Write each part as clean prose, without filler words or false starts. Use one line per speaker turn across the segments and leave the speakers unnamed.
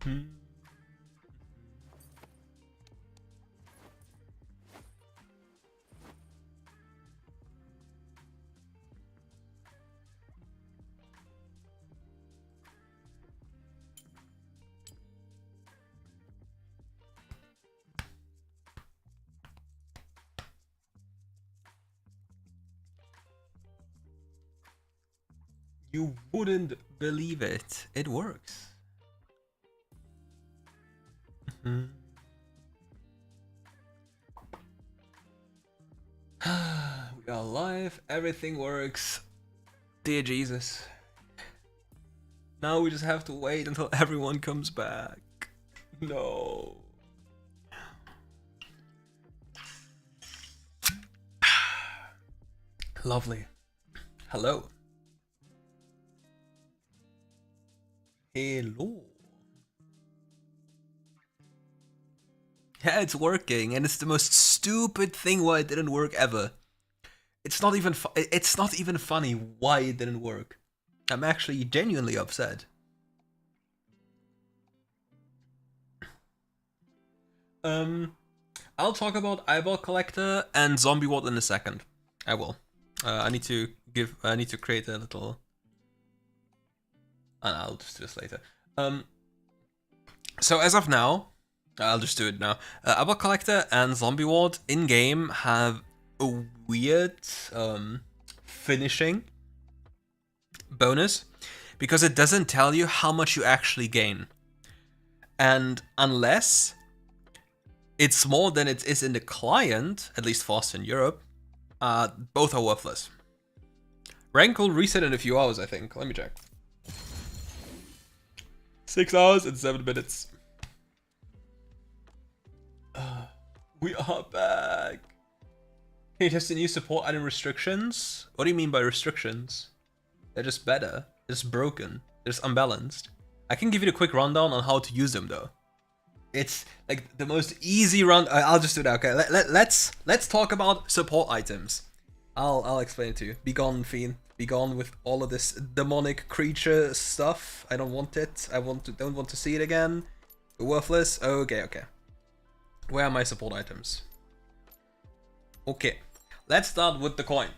You wouldn't believe it. It works. We are live. Everything works. Dear Jesus. Now we just have to wait until everyone comes back. No. Lovely. Hello. Hello. Yeah, it's working, and it's the most stupid thing why it didn't work ever. It's not even funny why it didn't work. I'm actually genuinely upset. I'll talk about Eyeball Collector and Zombie Ward in a second. I will. I need to create a little. And I'll just do this later. So as of now, I'll just do it now. Eyeball Collector and Zombie Ward in game have a weird finishing bonus because it doesn't tell you how much you actually gain, and unless it's more than it is in the client, at least for us in Europe, both are worthless. Rank will reset in a few hours, I think. Let me check. 6 hours and 7 minutes. We are back. Can you test the new support item restrictions? What do you mean by restrictions? They're just better. They're just broken. They're just unbalanced. I can give you a quick rundown on how to use them though. It's like the most easy run. I'll just do that. Okay, let's talk about support items. I'll explain it to you. Be gone, fiend. Be gone with all of this demonic creature stuff. I don't want it. Don't want to see it again. Worthless. Okay. Where are my support items? Okay, let's start with the coin.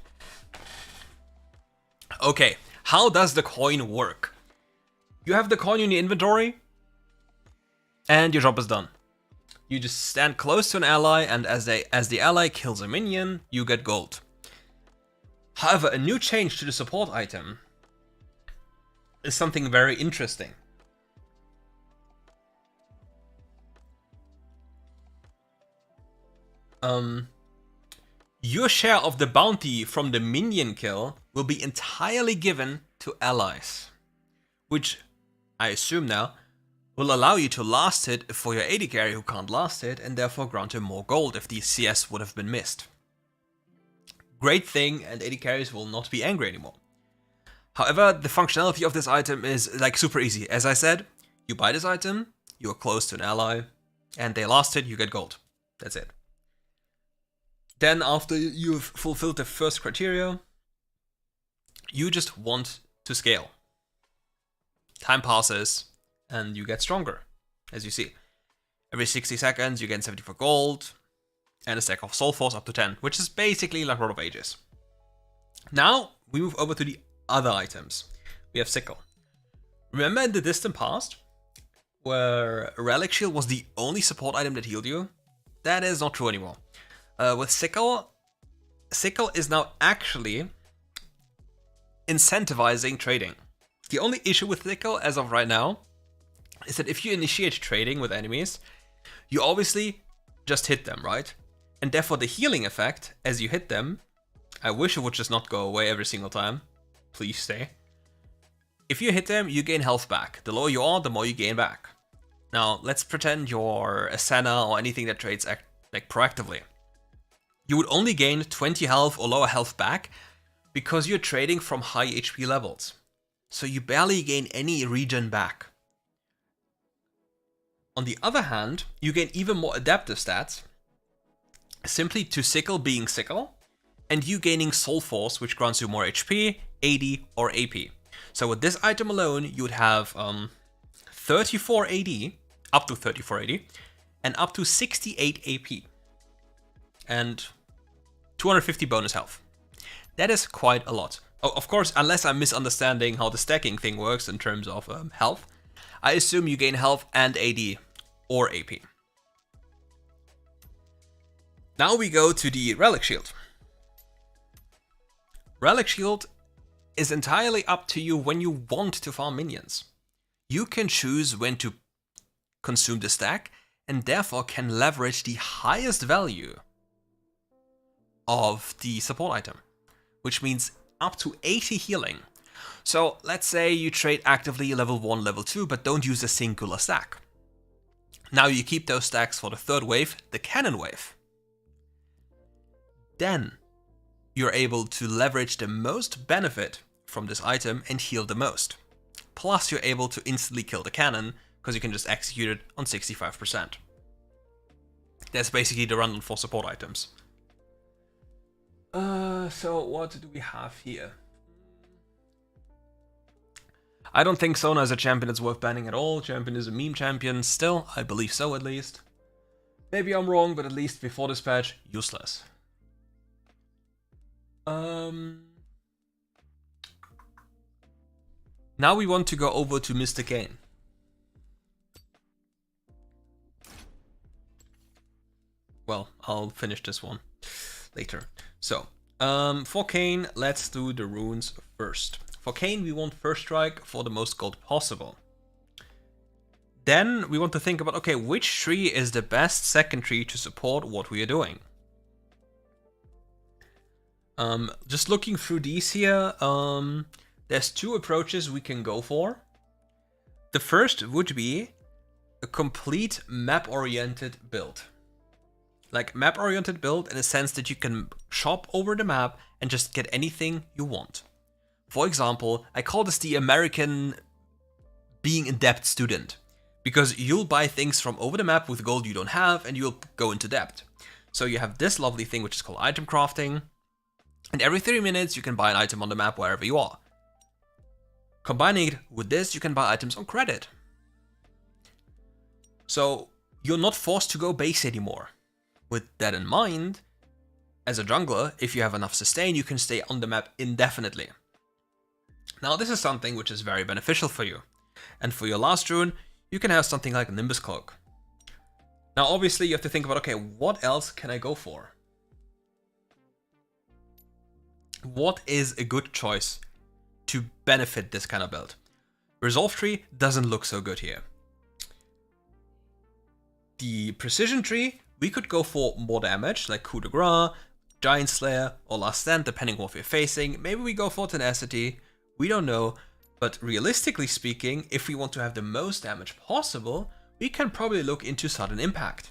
Okay, how does the coin work? You have the coin in your inventory, and your job is done. You just stand close to an ally, and as the ally kills a minion, you get gold. However, a new change to the support item is something very interesting. Your share of the bounty from the minion kill will be entirely given to allies, which I assume now will allow you to last hit for your AD carry who can't last hit, and therefore grant him more gold if the CS would have been missed. Great thing, and AD carries will not be angry anymore. However, the functionality of this item is like super easy. As I said, you buy this item, you are close to an ally, and they last hit, you get gold. That's it. Then after you've fulfilled the first criteria, you just want to scale. Time passes, and you get stronger, as you see. Every 60 seconds, you get 74 gold, and a stack of Soul Force up to 10, which is basically like Rod of Ages. Now, we move over to the other items. We have Sickle. Remember in the distant past, where Relic Shield was the only support item that healed you? That is not true anymore. With Sickle is now actually incentivizing trading. The only issue with Sickle as of right now is that if you initiate trading with enemies, you obviously just hit them, right? And therefore the healing effect as you hit them, I wish it would just not go away every single time. Please stay. If you hit them, you gain health back. The lower you are, the more you gain back. Now, let's pretend you're a Senna or anything that trades like proactively. You would only gain 20 health or lower health back because you're trading from high HP levels. So you barely gain any regen back. On the other hand, you gain even more adaptive stats simply to Sickle being Sickle, and you gaining Soul Force, which grants you more HP, AD, or AP. So with this item alone, you would have 34 AD, up to 34 AD, and up to 68 AP. And 250 bonus health. That is quite a lot. Oh, of course, unless I'm misunderstanding how the stacking thing works in terms of health, I assume you gain health and AD or AP. Now we go to the Relic Shield. Relic Shield is entirely up to you when you want to farm minions. You can choose when to consume the stack and therefore can leverage the highest value of the support item, which means up to 80 healing. So let's say you trade actively level 1, level 2, but don't use a singular stack. Now you keep those stacks for the third wave, the cannon wave. Then you're able to leverage the most benefit from this item and heal the most. Plus you're able to instantly kill the cannon because you can just execute it on 65%. That's basically the run for support items. So what do we have here? I don't think Sona is a champion that's worth banning at all. Champion is a meme champion still, I believe so at least. Maybe I'm wrong, but at least before this patch, useless. Now we want to go over to Mr. Kayn. Well, I'll finish this one later. So, for Kayn, let's do the runes first. For Kayn, we want first strike for the most gold possible. Then we want to think about, okay, which tree is the best second tree to support what we are doing? Just looking through these here, there's two approaches we can go for. The first would be a complete map-oriented build. Like map-oriented build in the sense that you can shop over the map and just get anything you want. For example, I call this the American being in debt student, because you'll buy things from over the map with gold you don't have and you'll go into debt. So you have this lovely thing which is called item crafting, and every 30 minutes you can buy an item on the map wherever you are. Combining it with this, you can buy items on credit. So you're not forced to go base anymore. With that in mind, as a jungler, if you have enough sustain, you can stay on the map indefinitely. Now this is something which is very beneficial for you. And for your last rune, you can have something like Nimbus Cloak. Now obviously you have to think about, okay, what else can I go for? What is a good choice to benefit this kind of build? Resolve tree doesn't look so good here. The precision tree, we could go for more damage, like Coup de Grace, Giant Slayer, or Last Stand, depending on what we're facing. Maybe we go for Tenacity, we don't know. But realistically speaking, if we want to have the most damage possible, we can probably look into Sudden Impact.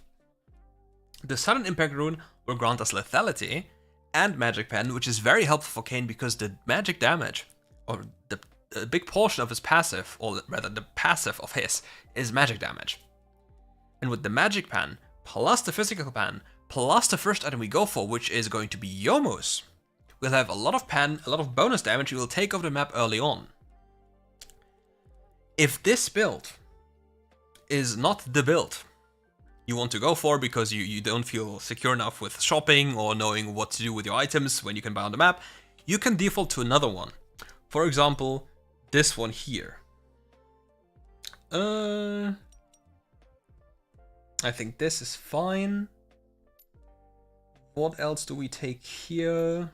The Sudden Impact rune will grant us Lethality and Magic Pen, which is very helpful for Kayn because the magic damage, or a big portion of his passive, or rather the passive of his, is magic damage. And with the Magic Pen, plus the Physical Pen, plus the first item we go for, which is going to be Yomus, we'll have a lot of pen, a lot of bonus damage we will take over the map early on. If this build is not the build you want to go for because you don't feel secure enough with shopping or knowing what to do with your items when you can buy on the map, you can default to another one. For example, this one here. I think this is fine. What else do we take here?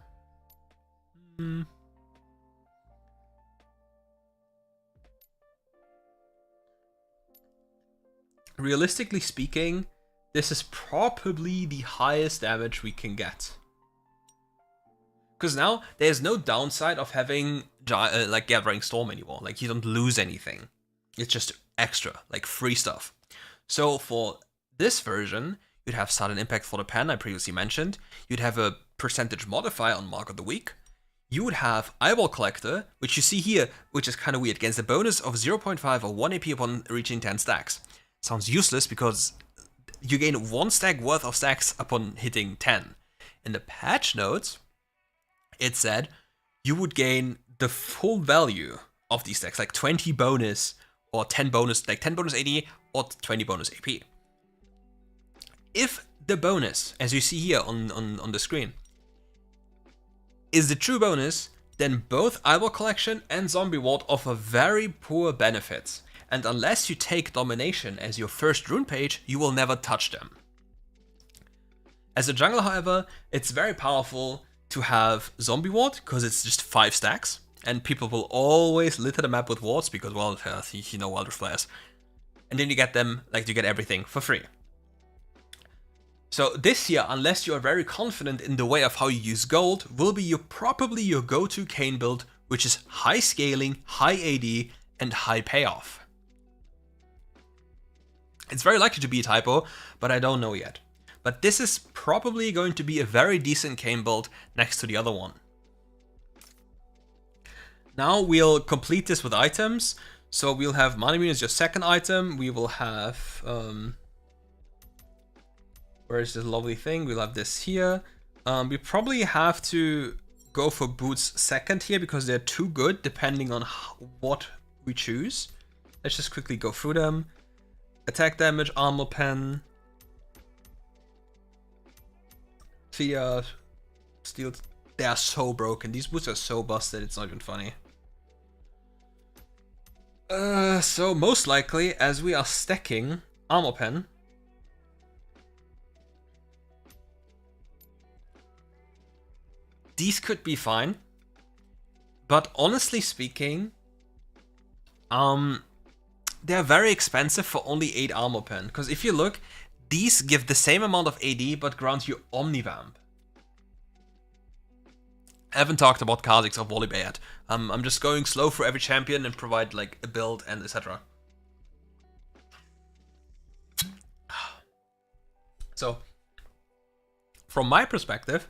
Realistically speaking, this is probably the highest damage we can get. Because now, there's no downside of having like Gathering Storm anymore. Like, you don't lose anything. It's just extra, like free stuff. So for this version, you'd have Sudden Impact for the pen I previously mentioned. You'd have a percentage modifier on Mark of the Week. You would have Eyeball Collector, which you see here, which is kind of weird, against a bonus of 0.5 or 1 AP upon reaching 10 stacks. Sounds useless because you gain 1 stack worth of stacks upon hitting 10. In the patch notes, it said you would gain the full value of these stacks, like 20 bonus or 10 bonus, like 10 bonus AD or 20 bonus AP. If the bonus, as you see here on the screen, is the true bonus, then both Eyeball Collection and Zombie Ward offer very poor benefits, and unless you take Domination as your first rune page, you will never touch them. As a jungler, however, it's very powerful to have Zombie Ward, because it's just 5 stacks, and people will always litter the map with wards, because, well, you know WildRift players. And then you get them, like, you get everything for free. So this year, unless you are very confident in the way of how you use gold, will be probably your go-to Kayn build, which is high scaling, high AD, and high payoff. It's very likely to be a typo, but I don't know yet. But this is probably going to be a very decent Kayn build next to the other one. Now we'll complete this with items. So we'll have Manamune as your second item. We will have... where's this lovely thing? We'll have this here. We probably have to go for boots second here because they're too good depending on what we choose. Let's just quickly go through them. Attack damage, armor pen. See, steel. They are so broken. These boots are so busted, it's not even funny. So most likely, as we are stacking armor pen, these could be fine, but honestly speaking, they're very expensive for only 8 armor pen. Because if you look, these give the same amount of AD, but grant you Omnivamp. I haven't talked about Kha'Zix or Volibear yet. I'm just going slow for every champion and provide like a build and etc. So, from my perspective,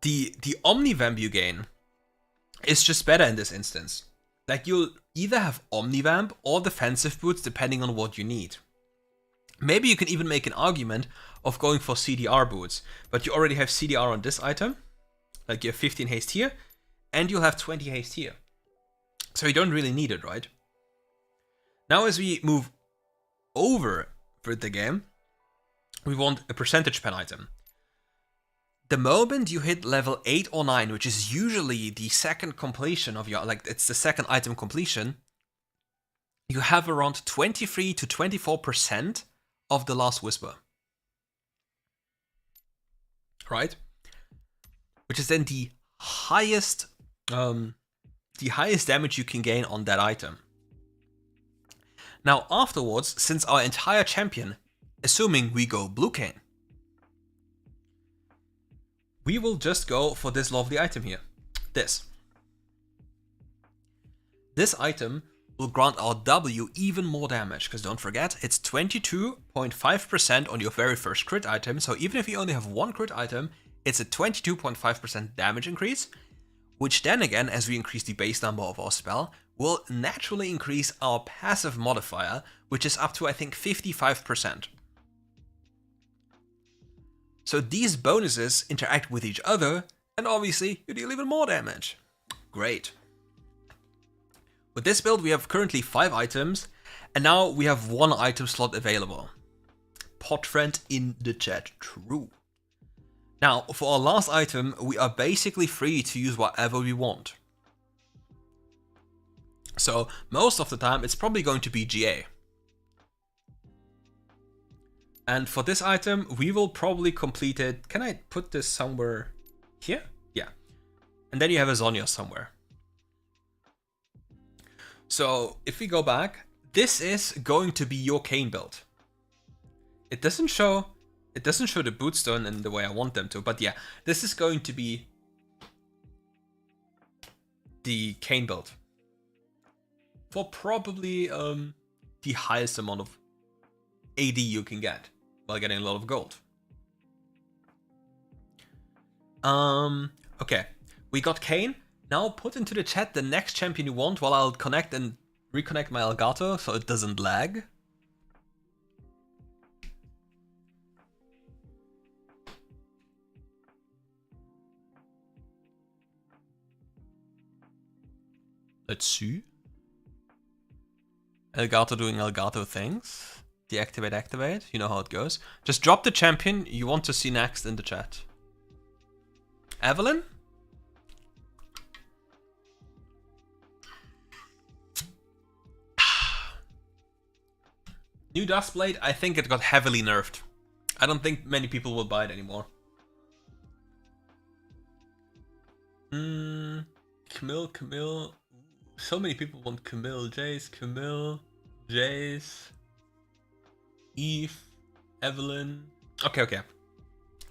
the Omnivamp you gain is just better in this instance. Like, you'll either have Omnivamp or defensive boots depending on what you need. Maybe you can even make an argument of going for CDR boots, but you already have CDR on this item. Like, you have 15 haste here, and you'll have 20 haste here. So you don't really need it, right? Now as we move over with the game, we want a percentage pen item. The moment you hit level 8 or 9, which is usually the second completion of your, like, it's the second item completion, you have around 23 to 24% of the last whisper. Right? Which is then the highest damage you can gain on that item. Now afterwards, since our entire champion, assuming we go blue Kayn, we will just go for this lovely item here. This item will grant our W even more damage, because don't forget, it's 22.5% on your very first crit item, so even if you only have one crit item, it's a 22.5% damage increase, which then again, as we increase the base number of our spell, will naturally increase our passive modifier, which is up to, I think, 55%. So these bonuses interact with each other, and obviously you deal even more damage. Great. With this build we have currently 5 items, and now we have 1 item slot available. Podfriend in the chat, true. Now, for our last item, we are basically free to use whatever we want. So, most of the time it's probably going to be GA. And for this item, we will probably complete it. Can I put this somewhere here? Yeah. And then you have a Zhonya somewhere. So if we go back, this is going to be your Kayn build. It doesn't show the bootstone in the way I want them to, but yeah, this is going to be the Kayn build. For probably the highest amount of AD you can get while getting a lot of gold. Okay, we got Kayn. Now put into the chat the next champion you want while I'll connect and reconnect my Elgato so it doesn't lag. Let's see. Elgato doing Elgato things. Deactivate, activate. You know how it goes. Just drop the champion you want to see next in the chat. Evelynn? New Dustblade, I think it got heavily nerfed. I don't think many people will buy it anymore. Camille. So many people want Camille. Jayce, Camille, Jayce, Eve, Evelynn. Okay.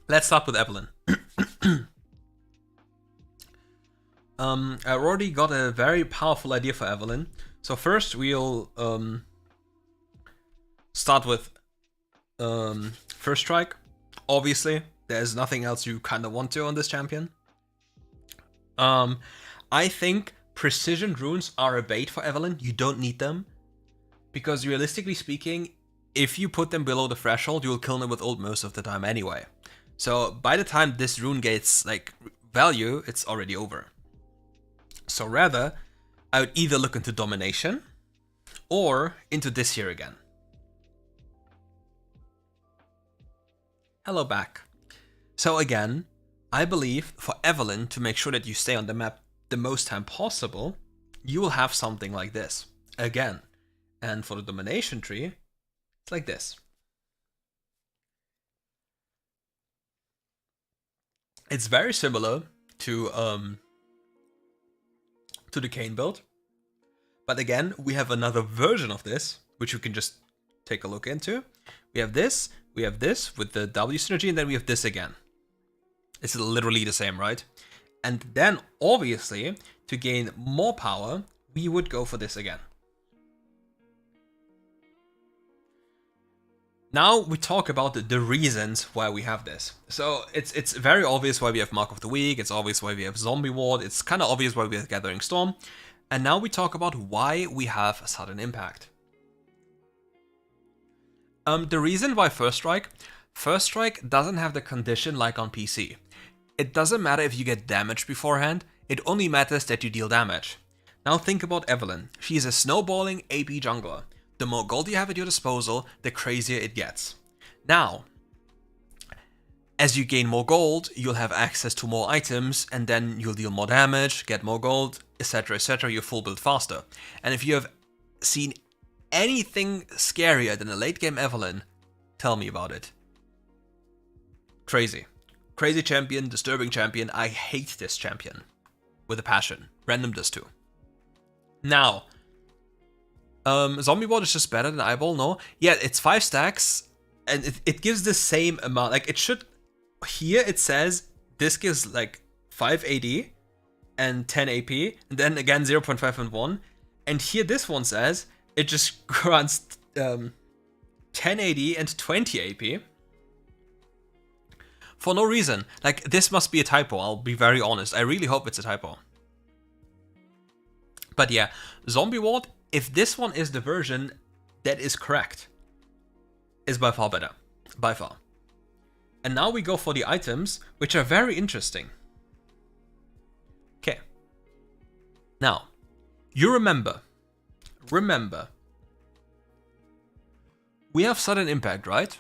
Let's start with Evelynn. I already got a very powerful idea for Evelynn. So first we'll start with First Strike. Obviously, there's nothing else you kind of want to on this champion. I think precision runes are a bait for Evelynn. You don't need them. Because realistically speaking, if you put them below the threshold, you'll kill them with ult most of the time anyway. So by the time this rune gets like value, it's already over. So rather, I would either look into domination or into this here again. Hello back. So again, I believe for Evelynn, to make sure that you stay on the map the most time possible, you will have something like this again. And for the domination tree, it's like this. It's very similar to the Kayn build. But again, we have another version of this, which you can just take a look into. We have this with the W synergy, and then we have this again. It's literally the same, right? And then, obviously, to gain more power, we would go for this again. Now we talk about the reasons why we have this. So it's very obvious why we have Mark of the Week, it's obvious why we have Zombie Ward, it's kind of obvious why we have Gathering Storm. And now we talk about why we have Sudden Impact. The reason why First Strike doesn't have the condition like on PC. It doesn't matter if you get damage beforehand, it only matters that you deal damage. Now think about Evelynn. She is a snowballing AP jungler. The more gold you have at your disposal, the crazier it gets. Now, as you gain more gold, you'll have access to more items, and then you'll deal more damage, get more gold, etc, etc, you full build faster. And if you have seen anything scarier than a late game Evelynn, tell me about it. Crazy. Crazy champion, disturbing champion, I hate this champion. With a passion. Random does too. Now, Zombie Ward is just better than Eyeball, no? Yeah, it's 5 stacks, and it gives the same amount. Like, it should... Here it says this gives, like, 5 AD and 10 AP, and then again 0.5 and 1. And here this one says it just grants 10 AD and 20 AP. For no reason. Like, this must be a typo, I'll be very honest. I really hope it's a typo. But yeah, Zombie Ward, if this one is the version that is correct, is by far better. By far. And now we go for the items, which are very interesting. Okay. Now, you remember, we have Sudden Impact, right?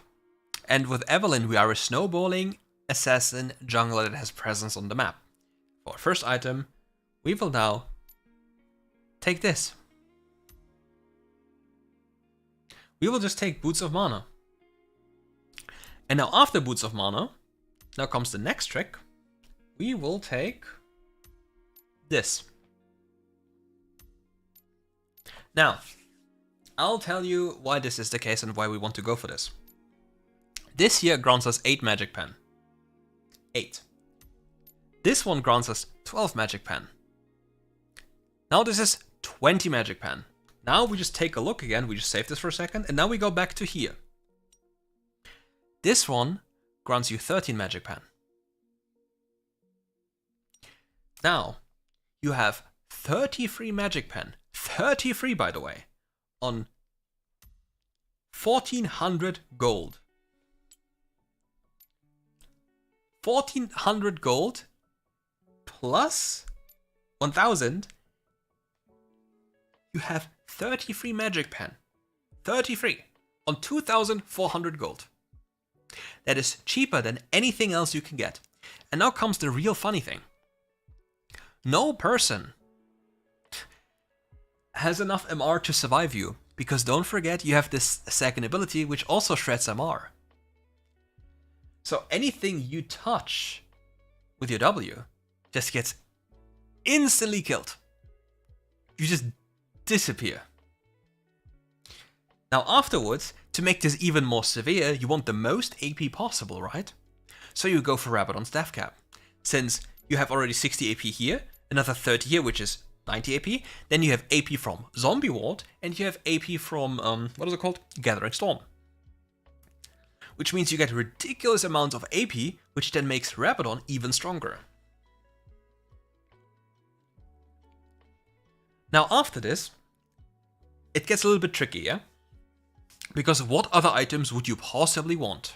And with Evelynn, we are a snowballing assassin jungler that has presence on the map. For our first item, we will now take this. We will just take Boots of Mana. And now after Boots of Mana, now comes the next trick. We will take this. Now, I'll tell you why this is the case and why we want to go for this. This here grants us 8 Magic Pen. 8. This one grants us 12 Magic Pen. Now this is 20 Magic Pen. Now we just take a look again, we just save this for a second, and now we go back to here. This one grants you 13 Magic Pen. Now, you have 33 Magic Pen, 33 by the way, on 1400 gold. 1400 gold plus 1000, you have 33 magic pen. 33 on 2,400 gold. That is cheaper than anything else you can get. And now comes the real funny thing. No person has enough MR to survive you, because don't forget you have this second ability which also shreds MR. So anything you touch with your W just gets instantly killed. You just disappear. Now afterwards, to make this even more severe, you want the most AP possible, right? So you go for Rabadon's Death Cap. Since you have already 60 AP here, another 30 here, which is 90 AP, then you have AP from Zombie Ward, and you have AP from, what is it called? Gathering Storm. Which means you get ridiculous amounts of AP, which then makes Rabadon even stronger. Now after this, it gets a little bit tricky, yeah? Because what other items would you possibly want?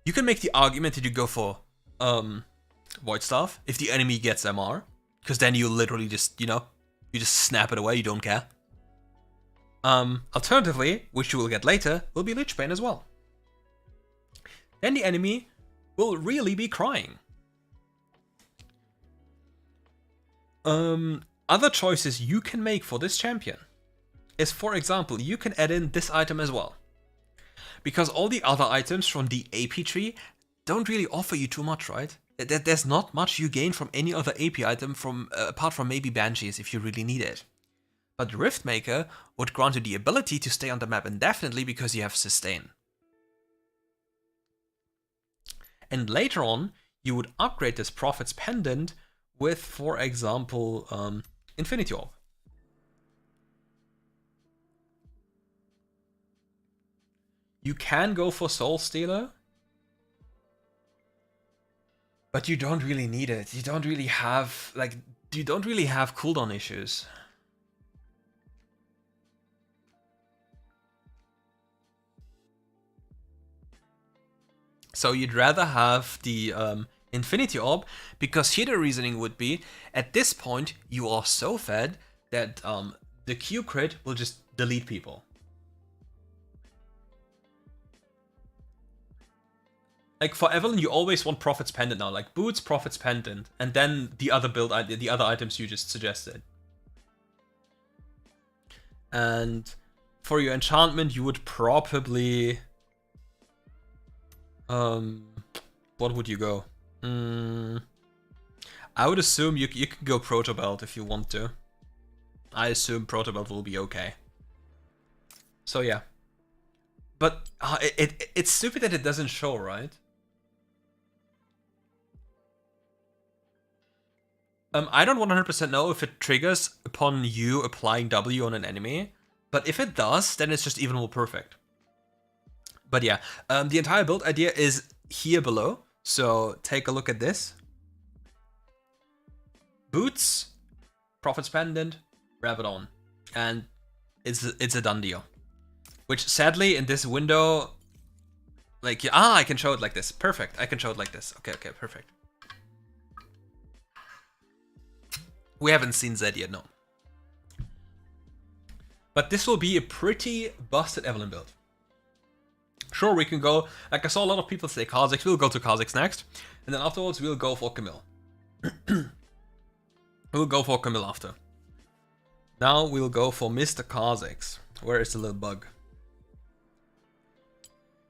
You can make the argument that you go for Void Staff if the enemy gets MR, because then you literally just, you just snap it away, you don't care. Alternatively, which you will get later, will be Lich Bane as well. Then the enemy will really be crying. Other choices you can make for this champion is, for example, you can add in this item as well. Because all the other items from the AP tree don't really offer you too much, right? There's not much you gain from any other AP item apart from maybe Banshees if you really need it. But Riftmaker would grant you the ability to stay on the map indefinitely because you have Sustain. And later on, you would upgrade this Prophet's Pendant with, for example, Infinity Orb. You can go for Soul Stealer, but you don't really need it. You don't really have, cooldown issues. So you'd rather have the Infinity Orb, because here the reasoning would be, at this point you are so fed that the Q crit will just delete people. Like for Evelynn, you always want Prophet's Pendant now, like Boots, Prophet's Pendant, and then the other items you just suggested. And for your enchantment, you would probably, what would you go? I would assume you can go Protobelt if you want to. I assume Protobelt will be okay. So yeah. But it's stupid that it doesn't show, right? I don't 100% know if it triggers upon you applying W on an enemy, but if it does, then it's just even more perfect. But yeah, the entire build idea is here below, so take a look at this. Boots, Prophet's Pendant, Rabadon, and it's a done deal. Which sadly in this window, like, I can show it like this. Perfect, I can show it like this. Okay, perfect. We haven't seen Zed yet, no. But this will be a pretty busted Evelynn build. Sure, we can go, like I saw a lot of people say Kha'Zix, we'll go to Kha'Zix next. And then afterwards we'll go for Camille. We'll go for Camille after. Now we'll go for Mr. Kha'Zix. Where is the little bug?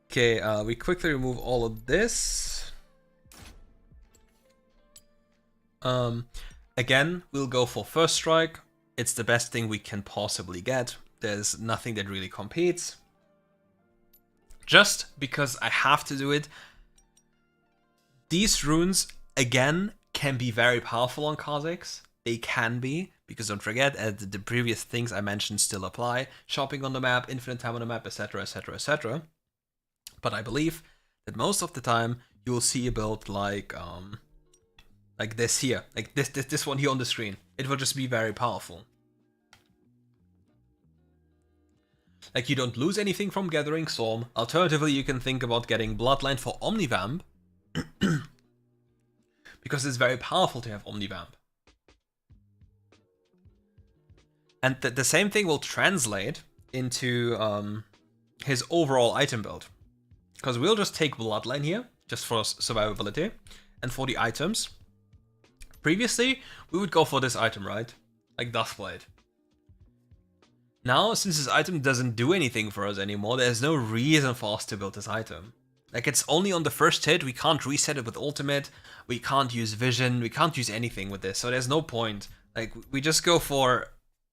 Okay, we quickly remove all of this. Again, we'll go for First Strike. It's the best thing we can possibly get. There's nothing that really competes. Just because I have to do it. These runes, again, can be very powerful on Kha'Zix. They can be, because don't forget, the previous things I mentioned still apply. Shopping on the map, infinite time on the map, etc, etc, etc. But I believe that most of the time, you'll see a build like this here, like this one here on the screen. It will just be very powerful. Like, you don't lose anything from Gathering Storm. Alternatively, you can think about getting Bloodline for Omnivamp. Because it's very powerful to have Omnivamp. And the same thing will translate into his overall item build. Because we'll just take Bloodline here, just for survivability. And for the items, previously, we would go for this item, right? Like Duskblade. Now, since this item doesn't do anything for us anymore, there's no reason for us to build this item. Like, it's only on the first hit, we can't reset it with ultimate, we can't use vision, we can't use anything with this, so there's no point. Like, we just go for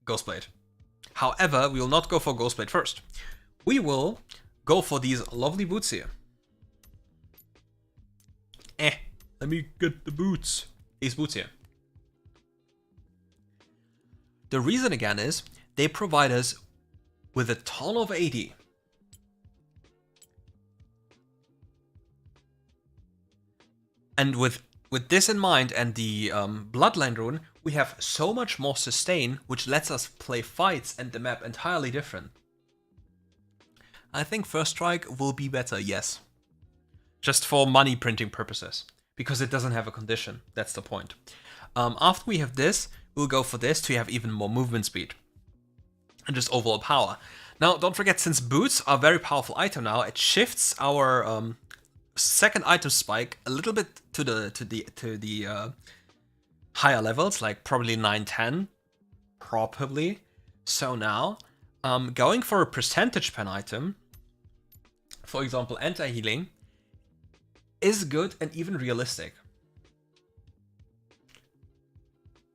Ghostblade. However, we will not go for Ghostblade first. We will go for these lovely boots here. Let me get the boots. These boots here. The reason again is, they provide us with a ton of AD. And with this in mind and the Bloodline rune, we have so much more sustain, which lets us play fights and the map entirely different. I think First Strike will be better, yes. Just for money printing purposes. Because it doesn't have a condition, that's the point. After we have this, we'll go for this to have even more movement speed. And just overall power. Now, don't forget, since boots are a very powerful item now, it shifts our second item spike a little bit to the higher levels, like probably 9, 10, probably. So now, going for a percentage pen item, for example, anti-healing, is good and even realistic.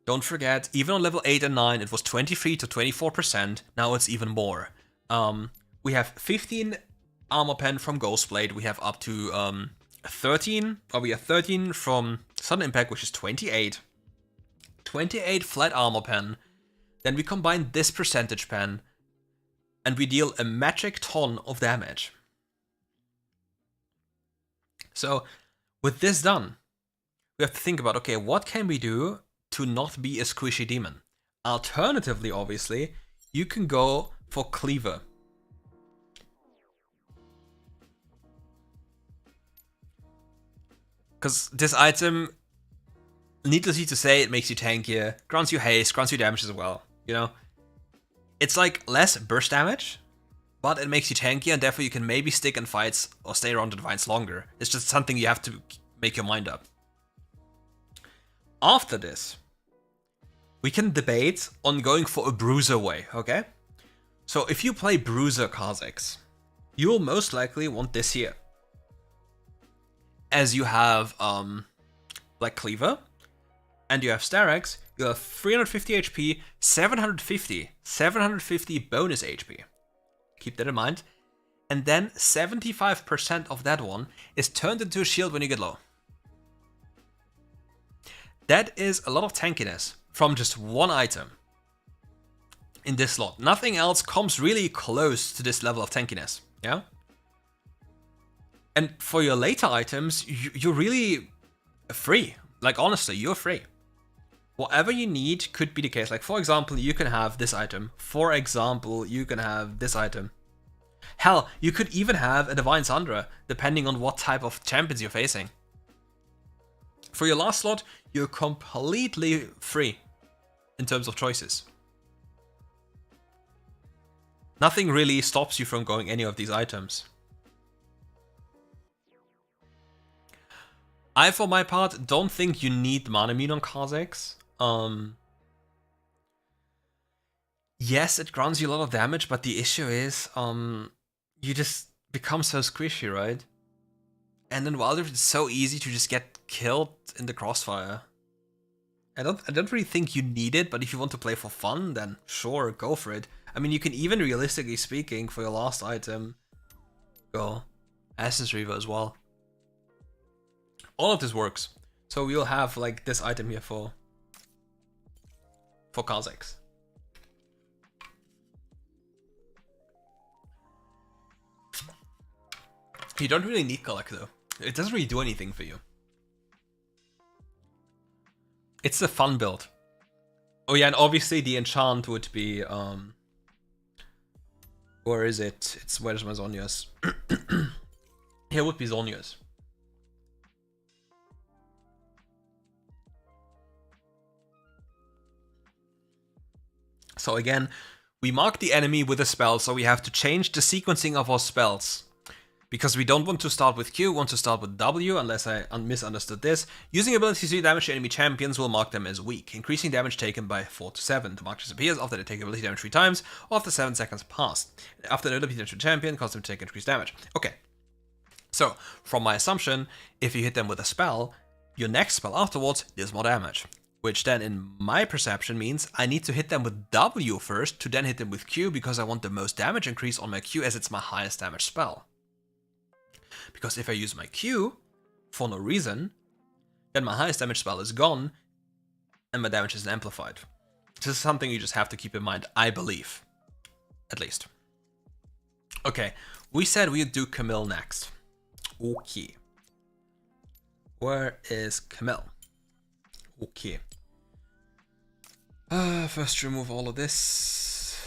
Don't forget, even on level 8 and 9, it was 23 to 24%. Now it's even more. We have 15 armor pen from Ghostblade. We have up to 13, or we have 13 from Sudden Impact, which is 28. 28 flat armor pen. Then we combine this percentage pen, and we deal a magic ton of damage. So, with this done, we have to think about, okay, what can we do to not be a squishy demon? Alternatively, obviously, you can go for Cleaver. Because this item, needlessly to say, it makes you tankier, grants you haste, grants you damage as well, you know? It's like less burst damage, but it makes you tankier, and therefore you can maybe stick in fights or stay around the fights longer. It's just something you have to make your mind up. After this, we can debate on going for a Bruiser way, okay? So if you play Bruiser Kha'Zix, you will most likely want this here. As you have Black Cleaver, and you have Starex, you have 350 HP, 750 bonus HP. Keep that in mind. And then 75% of that one is turned into a shield when you get low. That is a lot of tankiness from just one item in this slot. Nothing else comes really close to this level of tankiness, yeah? And for your later items, you're really free. Like, honestly, you're free. Whatever you need could be the case. Like, for example, you can have this item. For example, you can have this item. Hell, you could even have a Divine Sundra, depending on what type of champions you're facing. For your last slot, you're completely free in terms of choices. Nothing really stops you from going any of these items. I, for my part, don't think you need Manamune on Kha'Zix. Yes, it grants you a lot of damage, but the issue is, you just become so squishy, right? And in WildRift, it's so easy to just get killed in the crossfire. I don't really think you need it, but if you want to play for fun, then sure, go for it. I mean, you can even, realistically speaking, for your last item, go Essence Reaver as well. All of this works. So we'll have like this item here for Kha'Zix. You don't really need Collect though. It doesn't really do anything for you. It's a fun build. Oh yeah, and obviously the enchant would be where is it? Where's my Zhonya's? Here would be Zhonya's. So again, we mark the enemy with a spell, so we have to change the sequencing of our spells. Because we don't want to start with Q, we want to start with W, unless I misunderstood this. Using abilities to damage enemy champions will mark them as weak, increasing damage taken by 4 to 7. The mark disappears after they take ability damage 3 times, or after 7 seconds pass. After an ability damage to a champion, cause them to take increased damage. Okay. So, from my assumption, if you hit them with a spell, your next spell afterwards deals more damage. Which then, in my perception, means I need to hit them with W first, to then hit them with Q, because I want the most damage increase on my Q as it's my highest damage spell. Because if I use my Q for no reason, then my highest damage spell is gone and my damage isn't amplified. This is something you just have to keep in mind, I believe. At least. Okay, we said we'd do Camille next. Okay. Where is Camille? Okay. First remove all of this.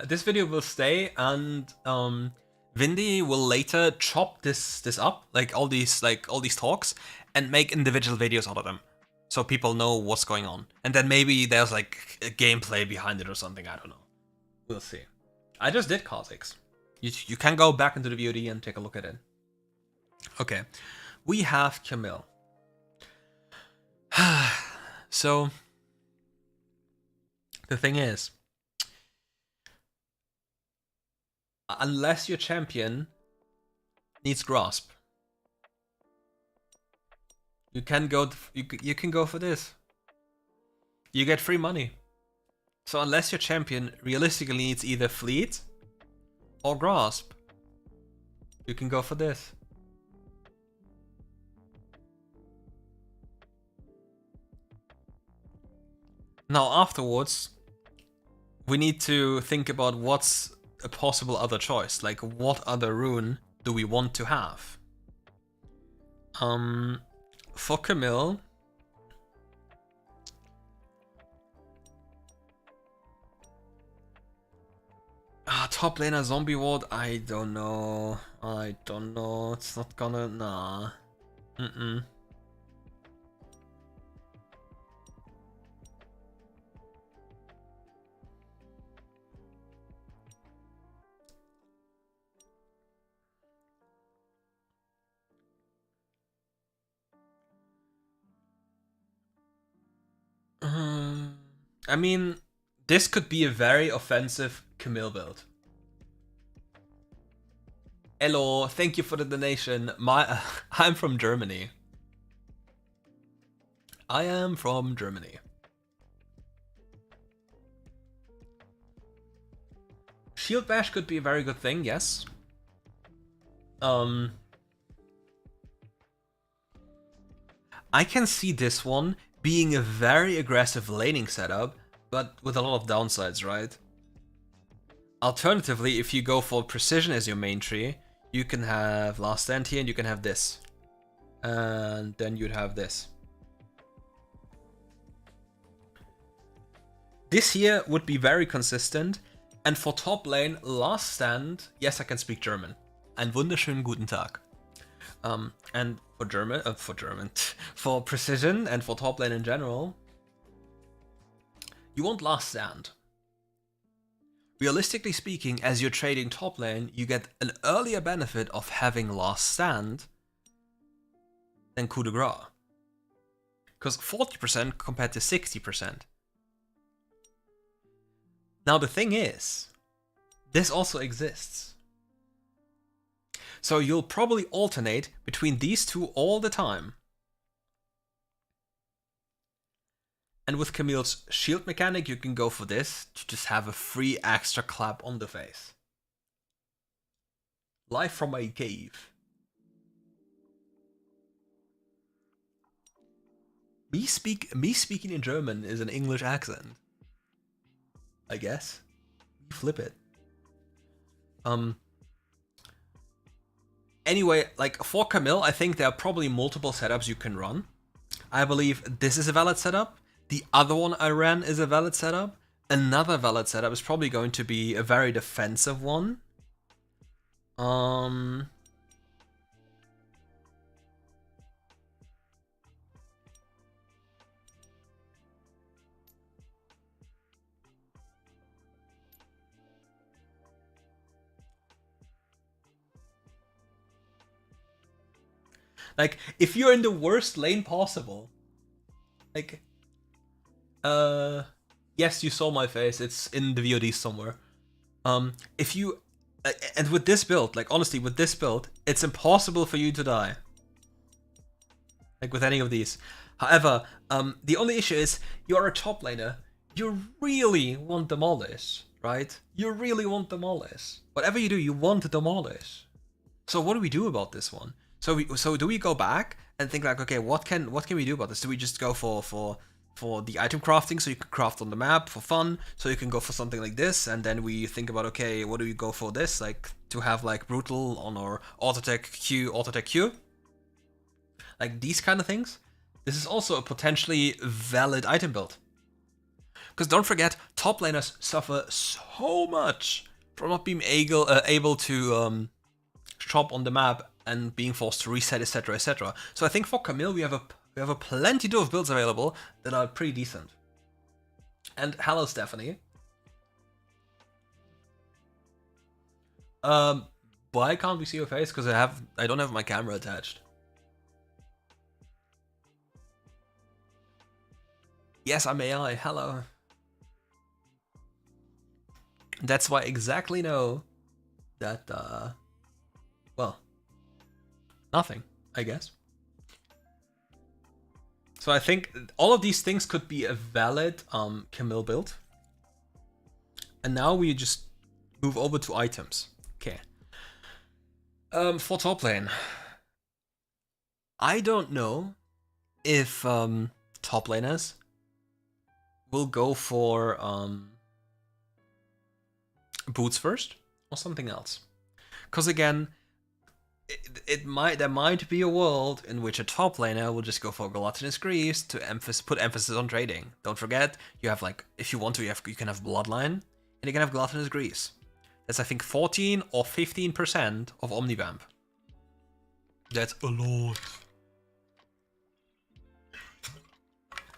This video will stay, and Vindy will later chop this up, like all these talks, and make individual videos out of them, so people know what's going on. And then maybe there's like a gameplay behind it or something. I don't know. We'll see. I just did Kha'Zix. You can go back into the VOD and take a look at it. Okay, we have Camille. So the thing is, unless your champion needs grasp, you can go for this. You get free money. So unless your champion realistically needs either fleet or grasp, you can go for this. Now afterwards, we need to think about what's a possible other choice. Like, what other rune do we want to have? For Camille, top laner zombie ward. I don't know. It's not gonna. Nah. I mean, this could be a very offensive Camille build. Hello, thank you for the donation. I'm from Germany. I am from Germany. Shield bash could be a very good thing, yes. I can see this one being a very aggressive laning setup, but with a lot of downsides, right? Alternatively, if you go for precision as your main tree, you can have Last Stand here and you can have this. And then you'd have this. This here would be very consistent. And for top lane, Last Stand, yes, I can speak German. Einen wunderschönen guten Tag. And for precision and for top lane in general, you want Last Stand. Realistically speaking, as you're trading top lane, you get an earlier benefit of having Last Stand than coup de grace. Because 40% compared to 60%. Now the thing is, this also exists. So you'll probably alternate between these two all the time. And with Camille's shield mechanic, you can go for this to just have a free extra clap on the face. Live from a cave. Me speaking in German is an English accent, I guess. Flip it. Anyway, like for Camille, I think there are probably multiple setups you can run. I believe this is a valid setup. The other one I ran is a valid setup. Another valid setup is probably going to be a very defensive one. Like, if you're in the worst lane possible, like, yes, you saw my face. It's in the VOD somewhere. If you, and with this build, like honestly, with this build, it's impossible for you to die. Like with any of these. However, the only issue is you're a top laner. You really want demolish, right? You really want demolish. Whatever you do, you want to demolish. So what do we do about this one? So do we go back and think like, okay, what can we do about this? Do we just go for the item crafting, so you can craft on the map for fun, so you can go for something like this, and then we think about, okay, what do we go for this, like to have like brutal on our auto attack Q, like these kind of things. This is also a potentially valid item build, because don't forget, top laners suffer so much from not being able to shop on the map and being forced to reset, etc, etc. So I think for Camille we have a plenty of builds available that are pretty decent. And hello, Stephanie. Why can't we see your face? Because I don't have my camera attached. Yes, I'm AI. Hello. That's why I exactly know that. Well, nothing, I guess. So I think all of these things could be a valid Camille build. And now we just move over to items. Okay. For top lane, I don't know if top laners will go for boots first or something else. Because again, there might be a world in which a top laner will just go for gluttonous greaves to put emphasis on trading. Don't forget, you have like, if you want to, you can have bloodline and you can have gluttonous greaves. That's I think 14 or 15% of Omnivamp. That's a lot.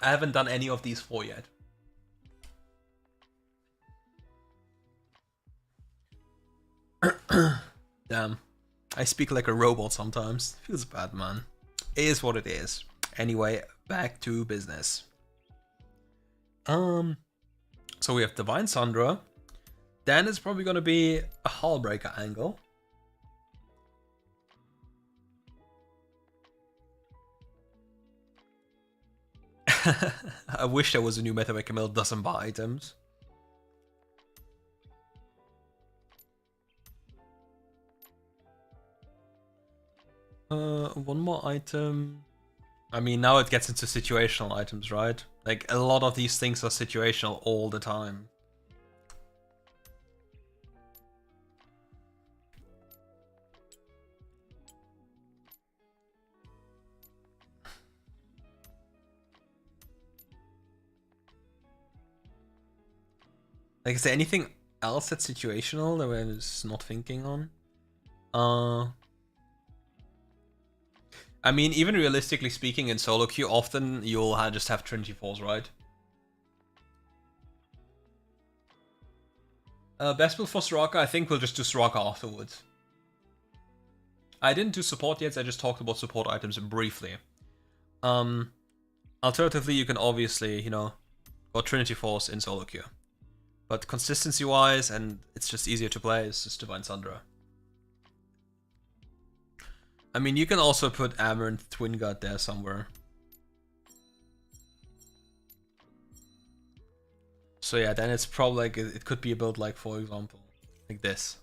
I haven't done any of these 4 yet. Damn. I speak like a robot sometimes. Feels bad, man. It is what it is. Anyway, back to business. So we have Divine Sandra. Then it's probably gonna be a Hullbreaker angle. I wish there was a new meta where Camille doesn't buy items. One more item. I mean, now it gets into situational items, right? Like, a lot of these things are situational all the time. Like, is there anything else that's situational that I was not thinking on? I mean, even realistically speaking, in solo queue, often you'll just have Trinity Force, right? Best build for Soraka, I think we'll just do Soraka afterwards. I didn't do support yet, so I just talked about support items briefly. Alternatively, you can obviously, you know, go Trinity Force in solo queue. But consistency-wise, and it's just easier to play, it's just Divine Sandra. I mean, you can also put Amaranth Twin God there somewhere. So yeah, then it's probably like, it could be a build like, for example, like this.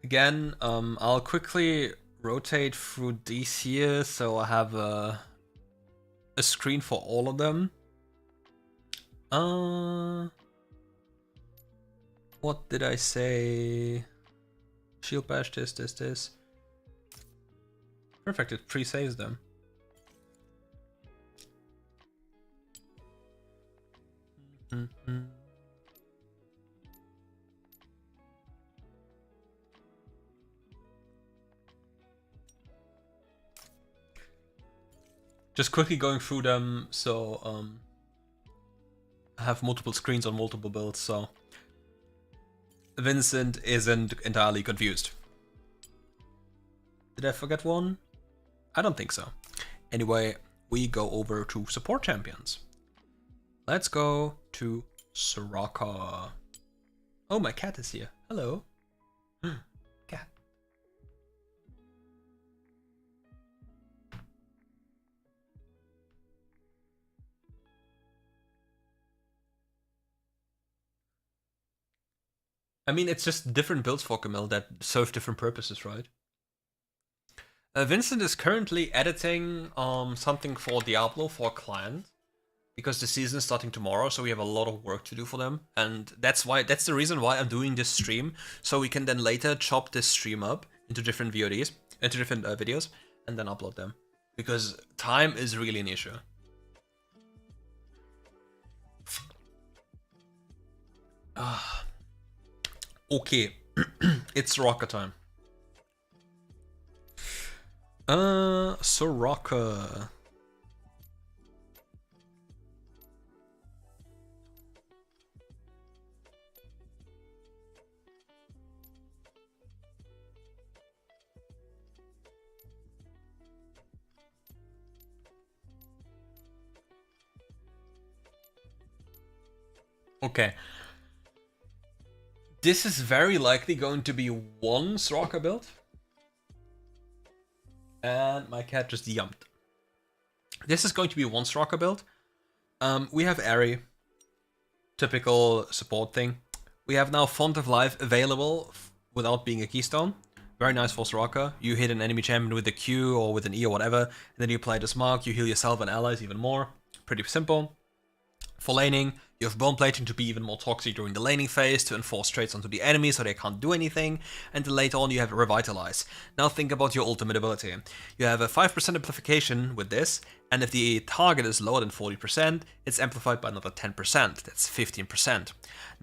Again, I'll quickly rotate through these here, so I have a screen for all of them. What did I say? Shield bash, this. Perfect, it pre-saves them. Just quickly going through them, so I have multiple screens on multiple builds, so Vincent isn't entirely confused. Did I forget one? I don't think so. Anyway, we go over to support champions. Let's go to Soraka. Oh, my cat is here. Hello. Cat. I mean, it's just different builds for Camille that serve different purposes, right? Vincent is currently editing something for Diablo for a client because the season is starting tomorrow, so we have a lot of work to do for them, and that's the reason why I'm doing this stream, so we can then later chop this stream up into different VODs, into different videos, and then upload them because time is really an issue. Okay, it's Soraka time. Soraka. Okay. This is very likely going to be one Soraka build. And my cat just jumped. This is going to be one Soraka build. We have Airy. Typical support thing. We have now Font of Life available without being a keystone. Very nice for Soraka. You hit an enemy champion with a Q or with an E or whatever, and then you apply this mark, you heal yourself and allies even more. Pretty simple. For laning, you have Bone Plating to be even more toxic during the laning phase, to enforce traits onto the enemy so they can't do anything, and then later on you have Revitalize. Now think about your ultimate ability. You have a 5% amplification with this, and if the target is lower than 40%, it's amplified by another 10%, that's 15%.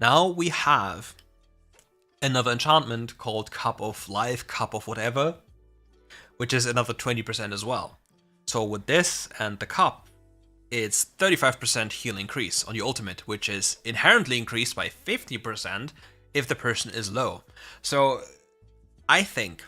Now we have another enchantment called Cup of Life, Cup of whatever, which is another 20% as well. So with this and the cup, it's 35% heal increase on your ultimate, which is inherently increased by 50% if the person is low. So I think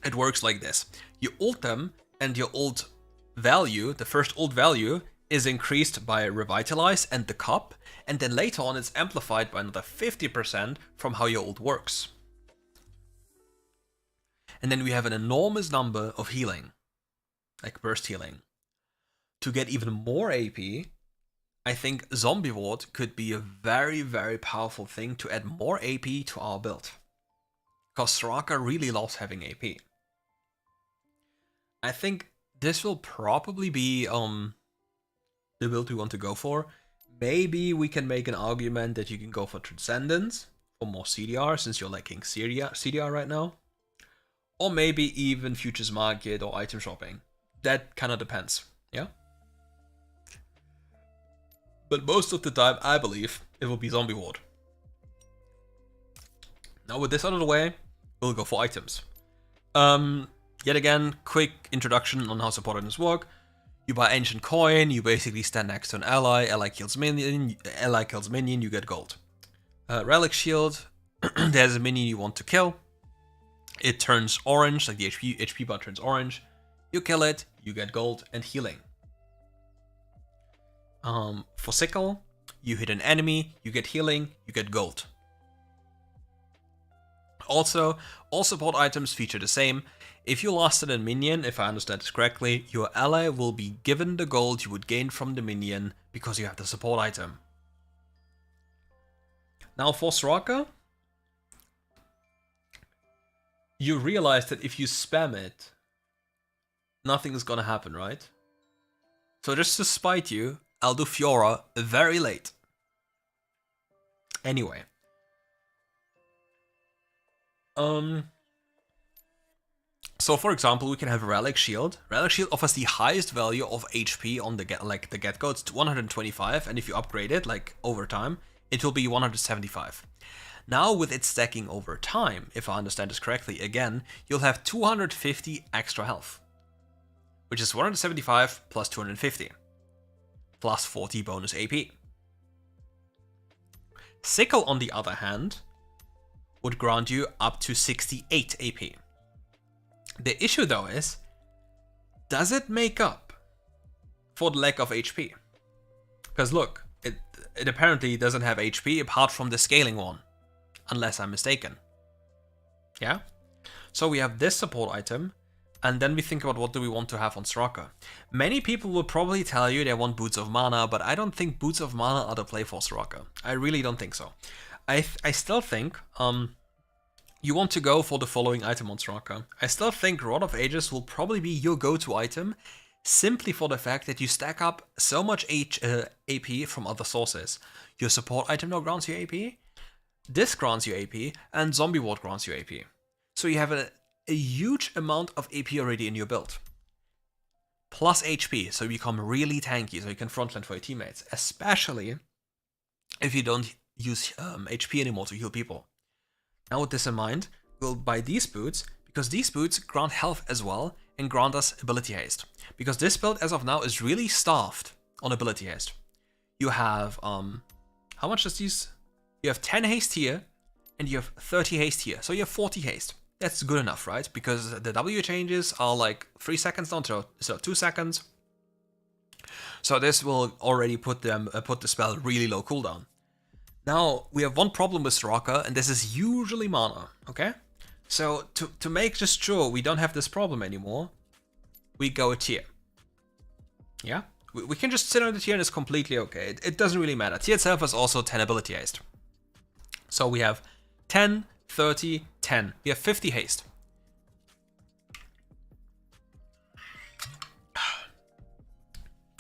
it works like this. You ult them and your ult value, the first ult value, is increased by Revitalize and the cup, and then later on it's amplified by another 50% from how your ult works. And then we have an enormous number of healing, like burst healing. To get even more AP, I think Zombie Ward could be a very, very powerful thing to add more AP to our build. Because Soraka really loves having AP. I think this will probably be the build we want to go for. Maybe we can make an argument that you can go for Transcendence for more CDR, since you're lacking CDR right now. Or maybe even Futures Market or item shopping. That kind of depends, yeah? But most of the time, I believe, it will be Zombie Ward. Now with this out of the way, we'll go for items. Yet again, quick introduction on how support items work. You buy Ancient Coin, you basically stand next to an ally, ally kills minion, you get gold. Relic Shield, there's a minion you want to kill. It turns orange, like the HP bar turns orange. You kill it, you get gold and healing. For Sickle, you hit an enemy, you get healing, you get gold. Also, all support items feature the same. If you lasted a minion, if I understand this correctly, your ally will be given the gold you would gain from the minion because you have the support item. Now for Soraka, you realize that if you spam it, nothing is gonna happen, right? So just to spite you, I'll do Fiora very late. Anyway. So for example, we can have Relic Shield. Relic Shield offers the highest value of HP on the get-go. It's 125, and if you upgrade it, like over time, it will be 175. Now with it stacking over time, if I understand this correctly, again, you'll have 250 extra health. Which is 175 plus 250. Plus 40 bonus AP. Sickle, on the other hand, would grant you up to 68 AP. The issue though is, does it make up for the lack of HP? Because look, it apparently doesn't have HP apart from the scaling one, unless I'm mistaken. Yeah? So we have this support item, and then we think about what do we want to have on Soraka. Many people will probably tell you they want Boots of Mana, but I don't think Boots of Mana are the play for Soraka. I really don't think so. I still think you want to go for the following item on Soraka. I still think Rod of Ages will probably be your go-to item, simply for the fact that you stack up so much AP from other sources. Your support item now grants you AP, this grants you AP, and Zombie Ward grants you AP. So you have a huge amount of AP already in your build. Plus HP, so you become really tanky, so you can frontline for your teammates. Especially if you don't use HP anymore to heal people. Now with this in mind, we'll buy these boots, because these boots grant health as well, and grant us ability haste. Because this build as of now is really starved on ability haste. You have, how much does these? You have 10 haste here, and you have 30 haste here, so you have 40 haste. That's good enough, right? Because the W changes are like 3 seconds down to 2 seconds. So this will already put the spell really low cooldown. Now, we have one problem with Soraka, and this is usually mana, okay? So, to make just sure we don't have this problem anymore, we go a tier. Yeah? We can just sit on the tier and it's completely okay. It doesn't really matter. Tier itself is also 10 ability haste. So we have 10, 30, 10. We have 50 haste.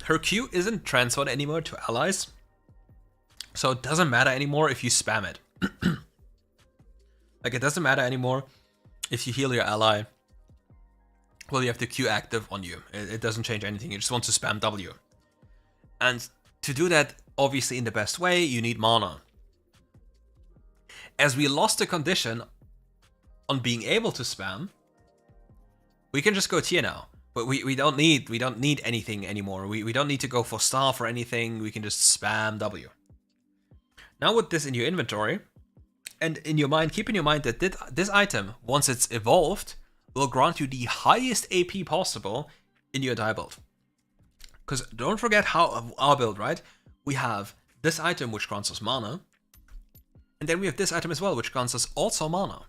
Her Q isn't transferred anymore to allies, so it doesn't matter anymore if you spam it. Like, it doesn't matter anymore if you heal your ally. Well, you have the Q active on you. It doesn't change anything. You just want to spam W. And to do that, obviously in the best way, you need mana. As we lost the condition on being able to spam, we can just go tier now. But we don't need anything anymore. We don't need to go for staff or anything. We can just spam W. Now with this in your inventory, and in your mind, keep in your mind that this item, once it's evolved, will grant you the highest AP possible in your entire build. Because don't forget how our build, right? We have this item which grants us mana, and then we have this item as well, which grants us also mana.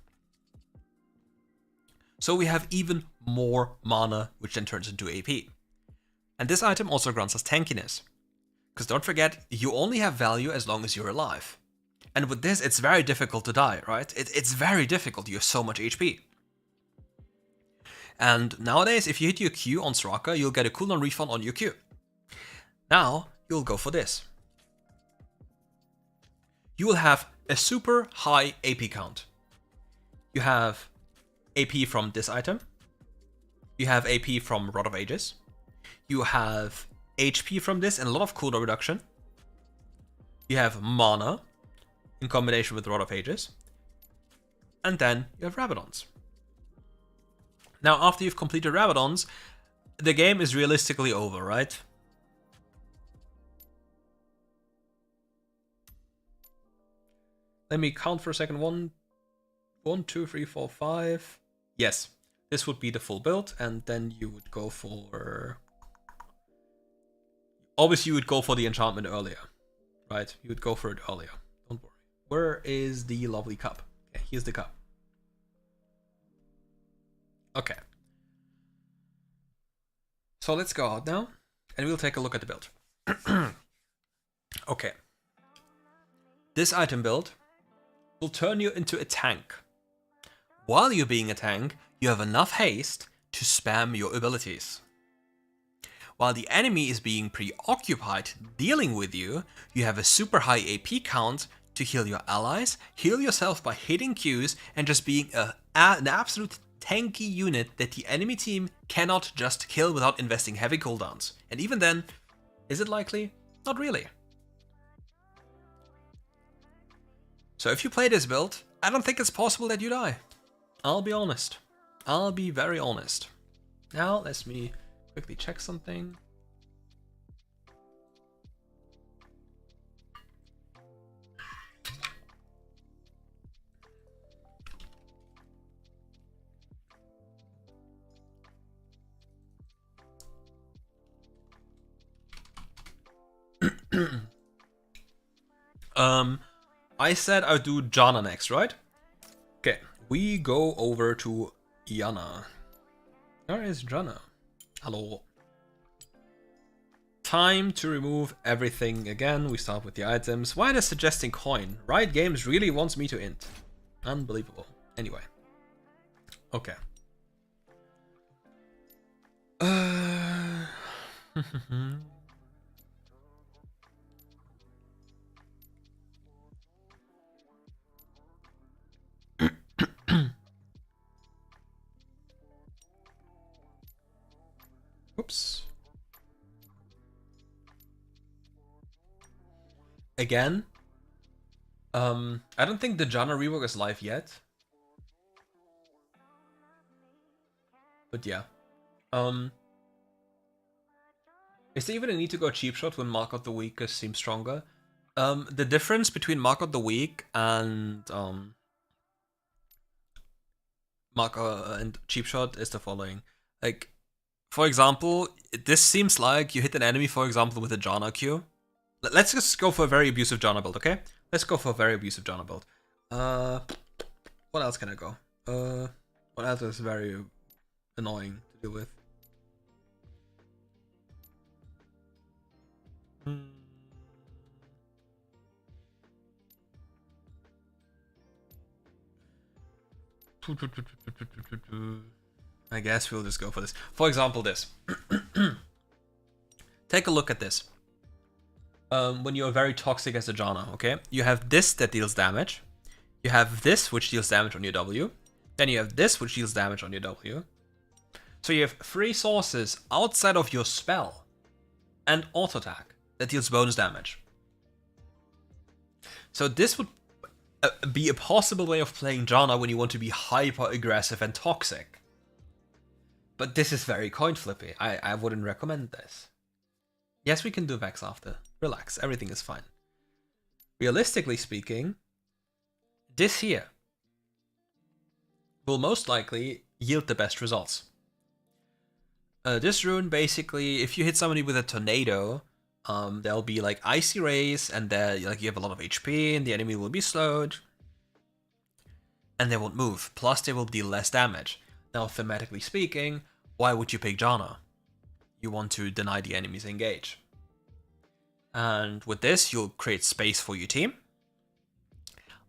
So we have even more mana, which then turns into AP. And this item also grants us tankiness. Because don't forget, you only have value as long as you're alive. And with this, it's very difficult to die, right? It's very difficult, you have so much HP. And nowadays, if you hit your Q on Soraka, you'll get a cooldown refund on your Q. Now, you'll go for this. You will have a super high AP count. You have AP from this item. You have AP from Rod of Ages. You have HP from this and a lot of cooldown reduction. You have mana in combination with Rod of Ages. And then you have Rabadons. Now, after you've completed Rabadons, the game is realistically over, right? Let me count for a second. 1, 2, 3, 4, 5. Yes, this would be the full build, and then you would go for... Obviously, you would go for the enchantment earlier, right? You would go for it earlier. Don't worry. Where is the lovely cup? Okay, here's the cup. Okay. So let's go out now, and we'll take a look at the build. Okay. This item build will turn you into a tank. While you're being a tank, you have enough haste to spam your abilities. While the enemy is being preoccupied dealing with you, you have a super high AP count to heal your allies, heal yourself by hitting Qs, and just being an absolute tanky unit that the enemy team cannot just kill without investing heavy cooldowns. And even then, is it likely? Not really. So if you play this build, I don't think it's possible that you die. I'll be honest. I'll be very honest. Now, let me quickly check something. I said I'd do Janna next, right? Okay, we go over to Janna. Where is Janna? Hello. Time to remove everything again. We start with the items. Why are they suggesting coin? Riot Games really wants me to int. Unbelievable. Anyway. Okay. Oops. Again, I don't think the Janna rework is live yet. But yeah. Is there even a need to go cheap shot when Mark of the Week seems stronger? The difference between Mark of the Week and and cheap shot is the following. Like, for example, this seems like you hit an enemy, for example, with a Janna Q. Let's just go for a very abusive Janna build, okay? Let's go for a very abusive Janna build. What else can I go? What else is very annoying to deal with? I guess we'll just go for this. For example, this. Take a look at this. When you're very toxic as a Janna, okay? You have this that deals damage. You have this which deals damage on your W. Then you have this which deals damage on your W. So you have 3 sources outside of your spell and auto attack that deals bonus damage. So this would be a possible way of playing Janna when you want to be hyper aggressive and toxic. But this is very coin flippy. I wouldn't recommend this. Yes, we can do Vex after. Relax, everything is fine. Realistically speaking, this here will most likely yield the best results. This rune, basically, if you hit somebody with a tornado, there'll be like icy rays, and like you have a lot of HP, and the enemy will be slowed, and they won't move. Plus, they will deal less damage. Now, thematically speaking, why would you pick Janna? You want to deny the enemy's engage. And with this, you'll create space for your team,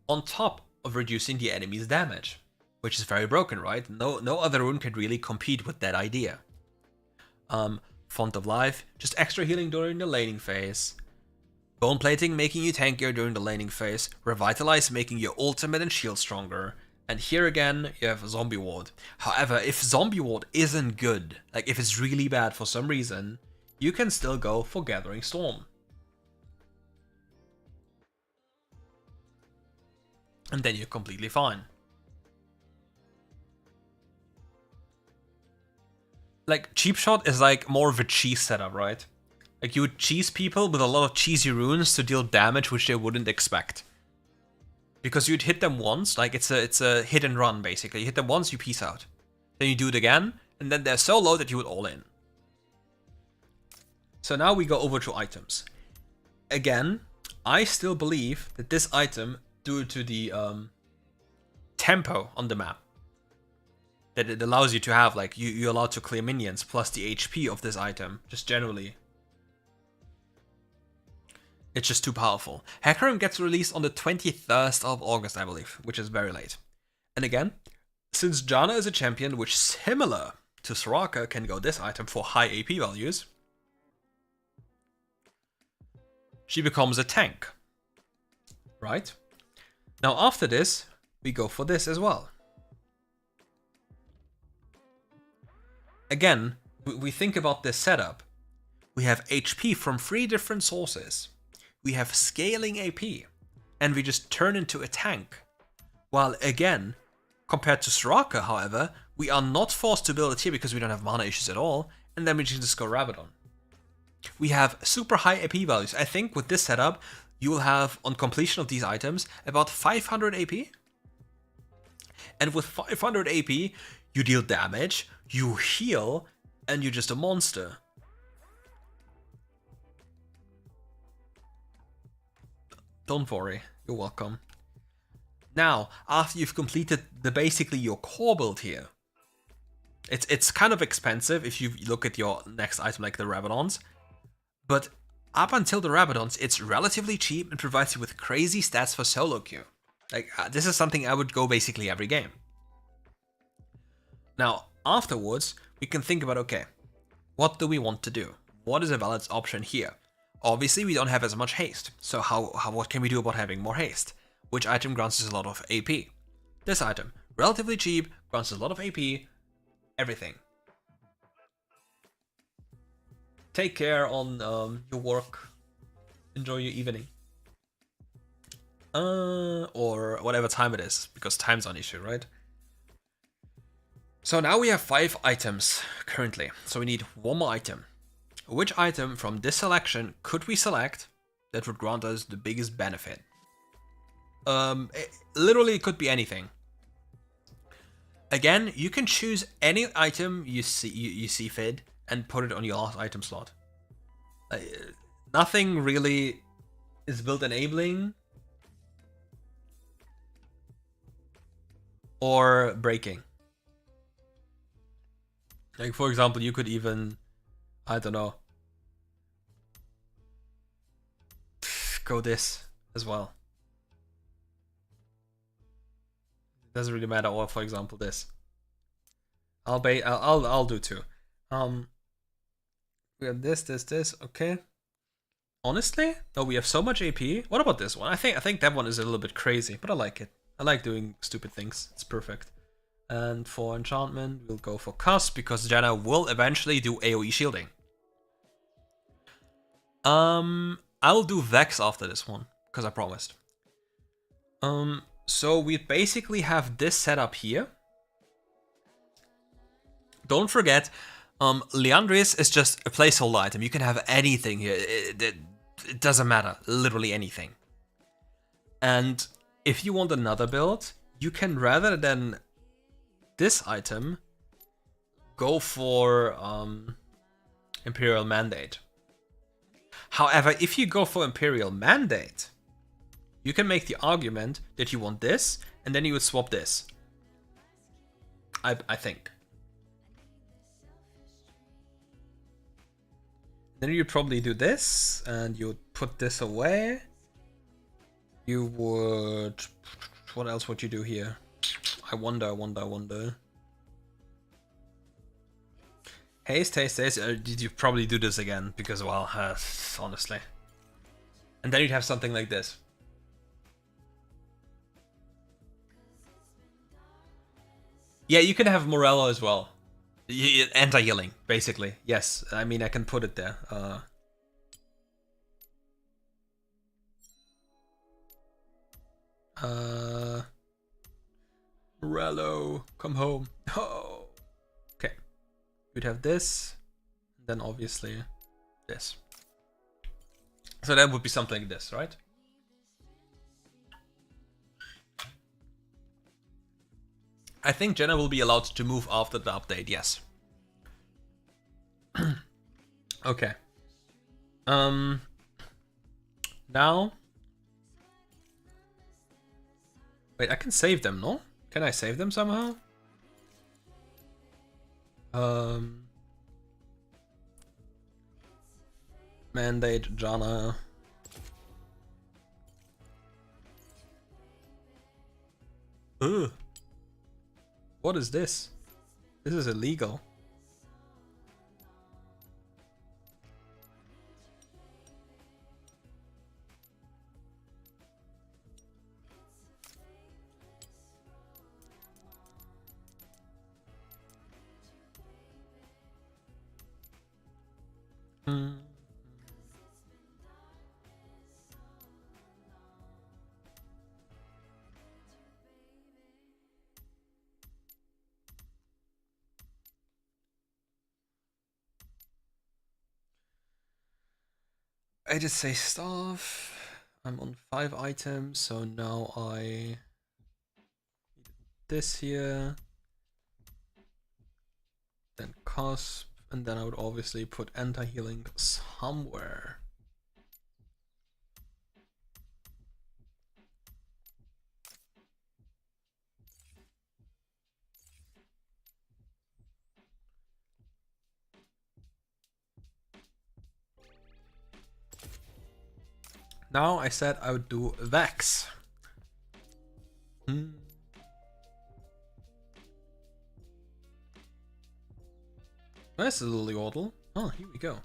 on top of reducing the enemy's damage, which is very broken, right? No other rune can really compete with that idea. Font of Life, just extra healing during the laning phase. Bone Plating making you tankier during the laning phase. Revitalize making your ultimate and shield stronger. And here again, you have Zombie Ward. However, if Zombie Ward isn't good, like if it's really bad for some reason, you can still go for Gathering Storm. And then you're completely fine. Like, cheap shot is like more of a cheese setup, right? Like, you would cheese people with a lot of cheesy runes to deal damage which they wouldn't expect. Because you'd hit them once, like it's a hit and run basically. You hit them once, you peace out. Then you do it again, and then they're so low that you would all in. So now we go over to items. Again, I still believe that this item, due to the tempo on the map, that it allows you to have, like, you're allowed to clear minions plus the HP of this item, just generally. It's just too powerful. Hecarim gets released on the 23rd of August, I believe, which is very late. And again, since Janna is a champion which, similar to Soraka, can go this item for high AP values, she becomes a tank. Right? Now after this, we go for this as well. Again, we think about this setup. We have HP from 3 different sources. We have scaling AP, and we just turn into a tank. While again, compared to Soraka, however, we are not forced to build it here because we don't have mana issues at all, and then we just go Rabadon. We have super high AP values. I think with this setup, you will have, on completion of these items, about 500 AP. And with 500 AP, you deal damage, you heal, and you're just a monster. Don't worry, you're welcome. Now, after you've completed basically your core build here, it's kind of expensive if you look at your next item like the Rabadons, but up until the Rabadons, it's relatively cheap and provides you with crazy stats for solo queue. Like, this is something I would go basically every game. Now, afterwards, we can think about, okay, what do we want to do? What is a valid option here? Obviously, we don't have as much haste, so what can we do about having more haste? Which item grants us a lot of AP? This item, relatively cheap, grants us a lot of AP, everything. Take care on your work. Enjoy your evening. Or whatever time it is, because time's an issue, right? So now we have 5 items currently, so we need one more item. Which item from this selection could we select that would grant us the biggest benefit? Literally, it could be anything. Again, you can choose any item you see fit and put it on your last item slot. Nothing really is build enabling or breaking. Like, for example, you could even, I don't know, go this as well. Doesn't really matter. Or, for example, this. I'll do two. We have this. Okay. Honestly, no, we have so much AP. What about this one? I think that one is a little bit crazy, but I like it. I like doing stupid things. It's perfect. And for enchantment, we'll go for Cuss because Janna will eventually do AoE shielding. I'll do Vex after this one because I promised. So we basically have this setup here. Don't forget, Liandry's is just a placeholder item. You can have anything here. It doesn't matter. Literally anything. And if you want another build, you can, rather than this item, go for Imperial Mandate. However, if you go for Imperial Mandate, you can make the argument that you want this, and then you would swap this. I think. Then you'd probably do this, and you'd put this away. You would... What else would you do here? I wonder. Haste. Did you probably do this again? Because, well, honestly. And then you'd have something like this. Yeah, you can have Morello as well. Anti-healing, basically. Yes, I mean, I can put it there. Morello, come home. Oh. Okay. You'd have this, and then obviously this. So that would be something like this, right? I think Janna will be allowed to move after the update, yes. Okay. Now... Wait, I can save them, no? Can I save them somehow? Mandate, Janna. Ugh. What is this? This is illegal. I just say stuff. I'm on 5 items, so now I need this here. Then cusp, and then I would obviously put anti-healing somewhere. Now I said I would do Vex. Where's the Lily Waddle? Oh, here we go.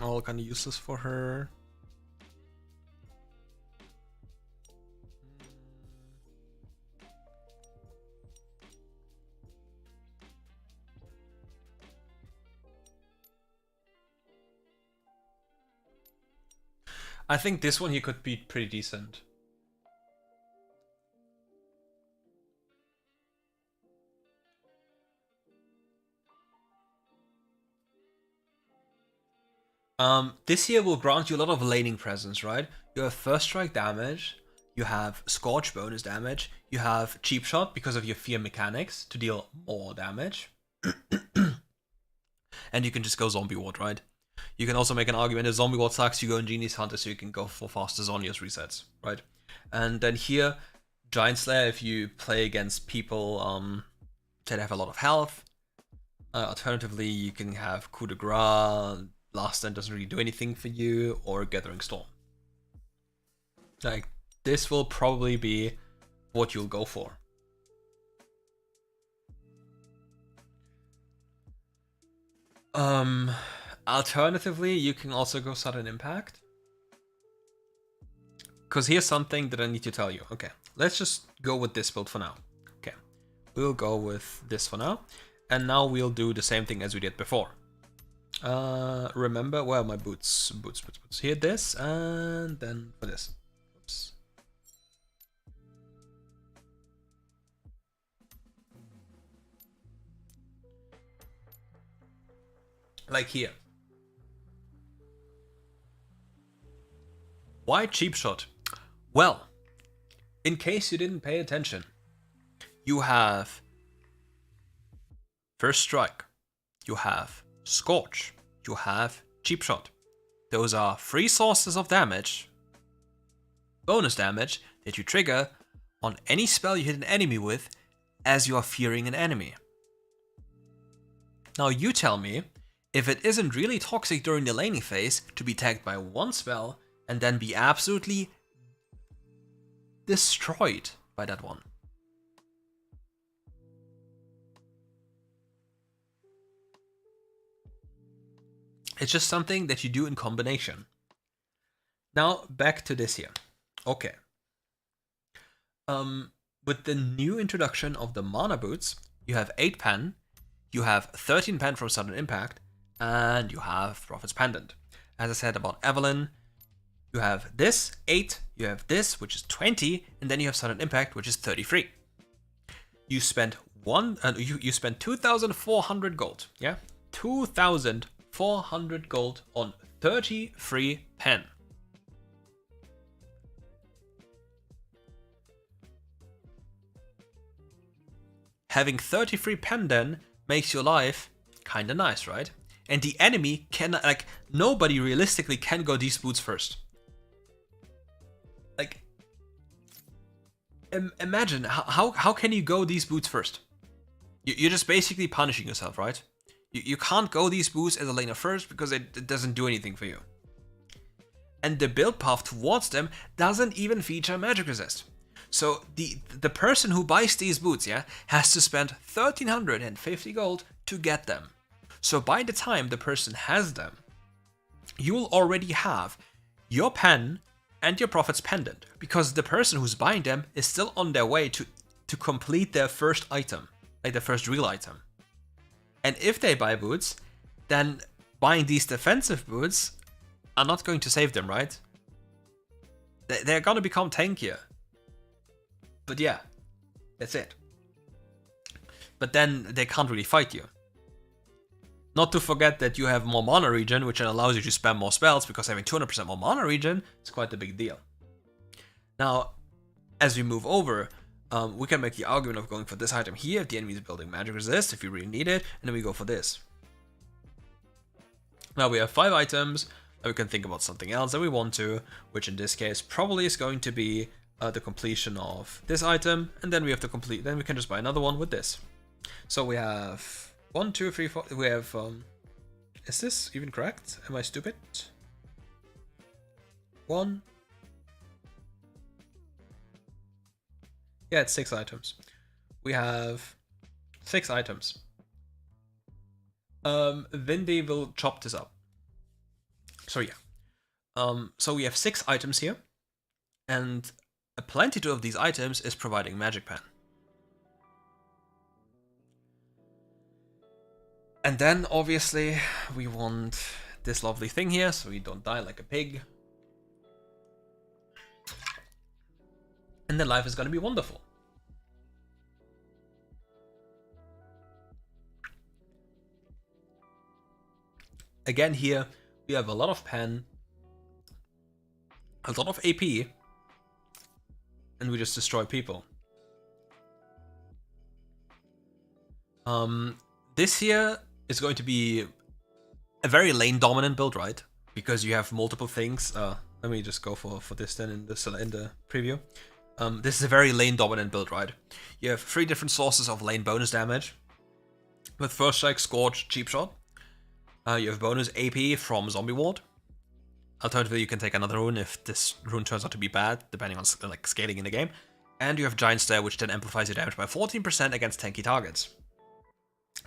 All kind of useless for her. I think this one he could be pretty decent. This here will grant you a lot of laning presence, right? You have first strike damage, you have Scorch bonus damage, you have Cheap Shot because of your fear mechanics to deal more damage. And you can just go Zombie Ward, right? You can also make an argument if Zombie Ward sucks, you go in Genie's Hunter so you can go for faster Zhonya's resets, right? And then here, Giant Slayer if you play against people that have a lot of health. Alternatively, you can have Coup de Grace, Last Stand doesn't really do anything for you, or Gathering Storm. Like, this will probably be what you'll go for. Alternatively, you can also go Sudden Impact. Because here's something that I need to tell you. Okay, let's just go with this build for now. Okay, we'll go with this for now. And now we'll do the same thing as we did before. Remember, where are my boots? Boots. Here, this, and then for this. Oops. Like here. Why Cheap Shot? Well, in case you didn't pay attention, you have First Strike, you have Scorch, you have Cheap Shot. Those are free sources of damage, bonus damage, that you trigger on any spell you hit an enemy with as you are fearing an enemy. Now you tell me if it isn't really toxic during the laning phase to be tagged by one spell and then be absolutely destroyed by that one. It's just something that you do in combination. Now back to this here. Okay. With the new introduction of the mana boots, you have 8 pen, you have 13 pen from Sudden Impact, and you have Prophet's Pendant. As I said about Evelynn, you have this 8, you have this, which is 20, and then you have Sudden Impact, which is 33. You spent you spent 2,400 gold, yeah, 2,400 gold on 33 pen. Having 33 pen then makes your life kinda nice, right? And the enemy can, like, nobody realistically can go these boots first. Like, imagine, how can you go these boots first? You're just basically punishing yourself, right? You can't go these boots as a laner first because it doesn't do anything for you. And the build path towards them doesn't even feature magic resist. So the person who buys these boots, yeah, has to spend 1,350 gold to get them. So by the time the person has them, you'll already have your pen and your Prophet's Pendant, because the person who's buying them is still on their way to complete their first item, like their first real item. And if they buy boots, then buying these defensive boots are not going to save them, right? They're gonna become tankier. But yeah, that's it. But then they can't really fight you. Not to forget that you have more mana regen, which allows you to spam more spells, because having 200% more mana regen is quite a big deal. Now, as we move over, we can make the argument of going for this item here if the enemy is building magic resist, if you really need it, and then we go for this. Now we have 5 items, and we can think about something else that we want to, which in this case probably is going to be the completion of this item, and then we have to complete. Then we can just buy another one with this. So we have 1, 2, 3, 4. We have. Is this even correct? Am I stupid? 1. Yeah, it's 6 items. We have 6 items. Vindy will chop this up. So yeah. So we have 6 items here, and a plenty of these items is providing magic pen. And then obviously we want this lovely thing here, so we don't die like a pig. And then life is gonna be wonderful. Again here, we have a lot of pen, a lot of AP, and we just destroy people. This here is going to be a very lane dominant build, right? Because you have multiple things. Let me just go for this then in the preview. This is a very lane dominant build, right? You have 3 different sources of lane bonus damage with First Strike, Scorch, Cheap Shot. You have bonus AP from Zombie Ward. Alternatively, you can take another rune if this rune turns out to be bad, depending on like scaling in the game. And you have Giant Stare, which then amplifies your damage by 14% against tanky targets,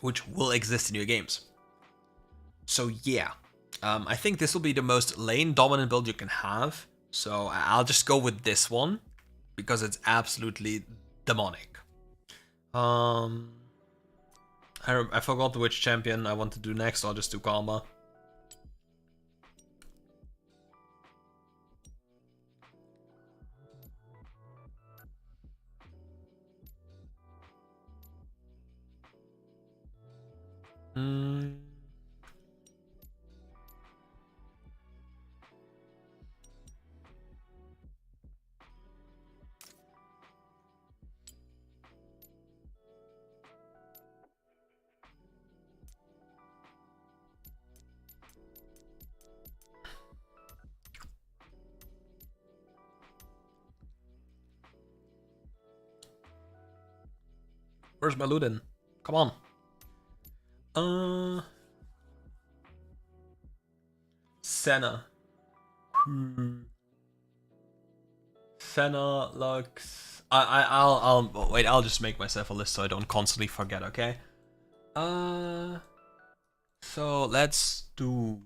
which will exist in your games. So yeah, I think this will be the most lane dominant build you can have. So I'll just go with this one because it's absolutely demonic. I forgot which champion I want to do next. I'll just do Karma. Where's my Ludin? Come on. Senna. Senna, Lux. I'll wait. I'll just make myself a list so I don't constantly forget. Okay. So let's do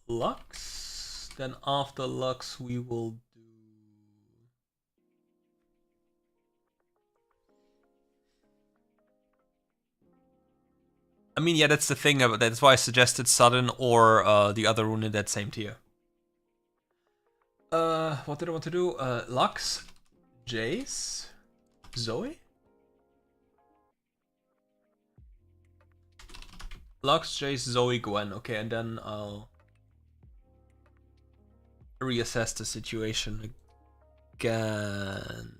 Lux. Then after Lux, we will do. I mean, yeah, that's the thing. That's why I suggested Sudden or the other rune in that same tier. What did I want to do? Lux, Jayce, Zoe? Lux, Jayce, Zoe, Gwen. Okay, and then I'll reassess the situation again.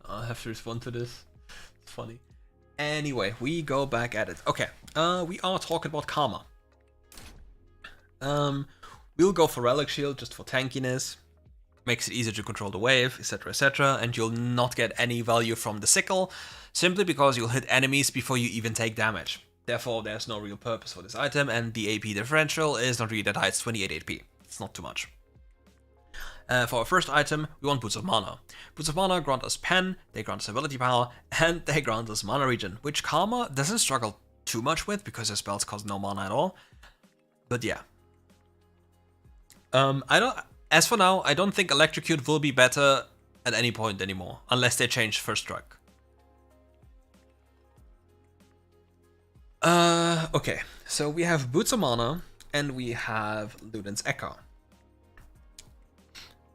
I have to respond to this. It's funny. Anyway, we go back at it. Okay, we are talking about Karma. We'll go for Relic Shield just for tankiness. Makes it easier to control the wave, etc, etc. And you'll not get any value from the sickle, simply because you'll hit enemies before you even take damage. Therefore, there's no real purpose for this item, and the AP differential is not really that high. It's 28 AP. It's not too much. For our first item, we want Boots of Mana. Boots of Mana grant us pen, they grant us ability power, and they grant us mana regen, which Karma doesn't struggle too much with because her spells cost no mana at all. But yeah. As for now, I don't think Electrocute will be better at any point anymore, unless they change First Strike. Okay, so we have Boots of Mana, and we have Luden's Echo.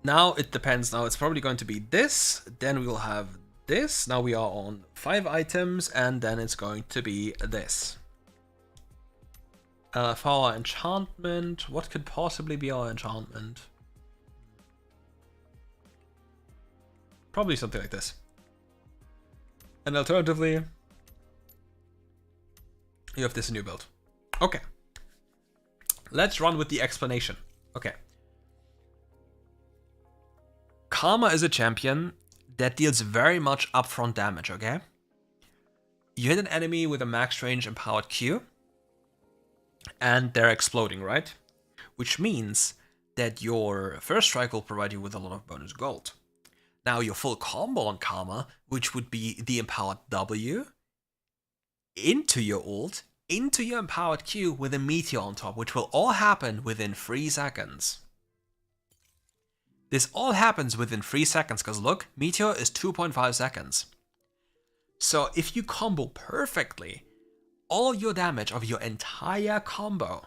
Now it depends. Now it's probably going to be this, then we will have this. Now we are on 5 items, and then it's going to be this. For our enchantment, what could possibly be our enchantment? Probably something like this. And alternatively, you have this new build. Okay. Let's run with the explanation. Okay. Karma is a champion that deals very much upfront damage, okay? You hit an enemy with a max range empowered Q, and they're exploding, right? Which means that your first strike will provide you with a lot of bonus gold. Now your full combo on Karma, which would be the empowered W, into your ult, into your empowered Q with a meteor on top, which will all happen within 3 seconds. This all happens within 3 seconds, because look, meteor is 2.5 seconds. So if you combo perfectly, all your damage of your entire combo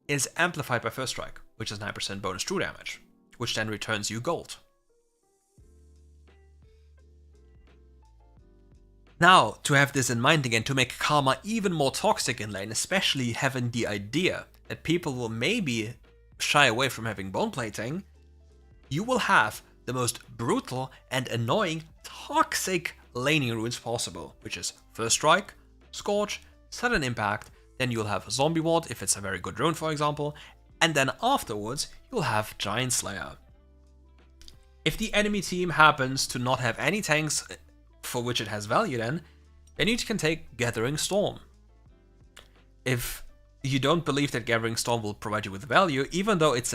is amplified by first strike, which is 9% bonus true damage, which then returns you gold. Now, to have this in mind again, to make Karma even more toxic in lane, especially having the idea that people will maybe shy away from having bone plating, you will have the most brutal and annoying toxic laning runes possible, which is First Strike, Scorch, Sudden Impact, then you'll have Zombie Ward if it's a very good rune, for example, and then afterwards you'll have Giant Slayer. If the enemy team happens to not have any tanks for which it has value, then you can take Gathering Storm. If you don't believe that Gathering Storm will provide you with value, even though it's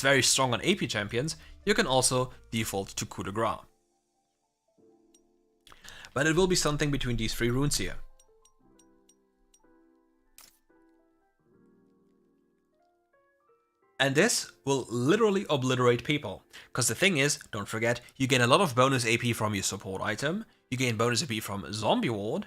very strong on AP champions, you can also default to Coup de Grace. But it will be something between these 3 runes here. And this will literally obliterate people. Because the thing is, don't forget, you gain a lot of bonus AP from your support item, you gain bonus AP from Zombie Ward,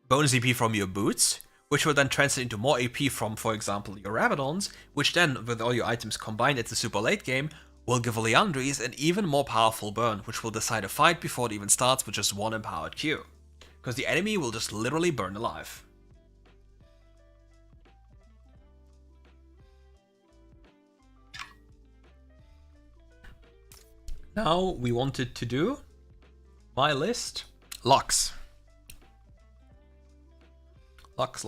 bonus AP from your boots, which will then translate into more AP from, for example, your Rabadons, which then, with all your items combined at the super late game, will give Liandry's an even more powerful burn, which will decide a fight before it even starts with just 1 empowered Q. Because the enemy will just literally burn alive. Now we wanted to do my list. Lux. Lux.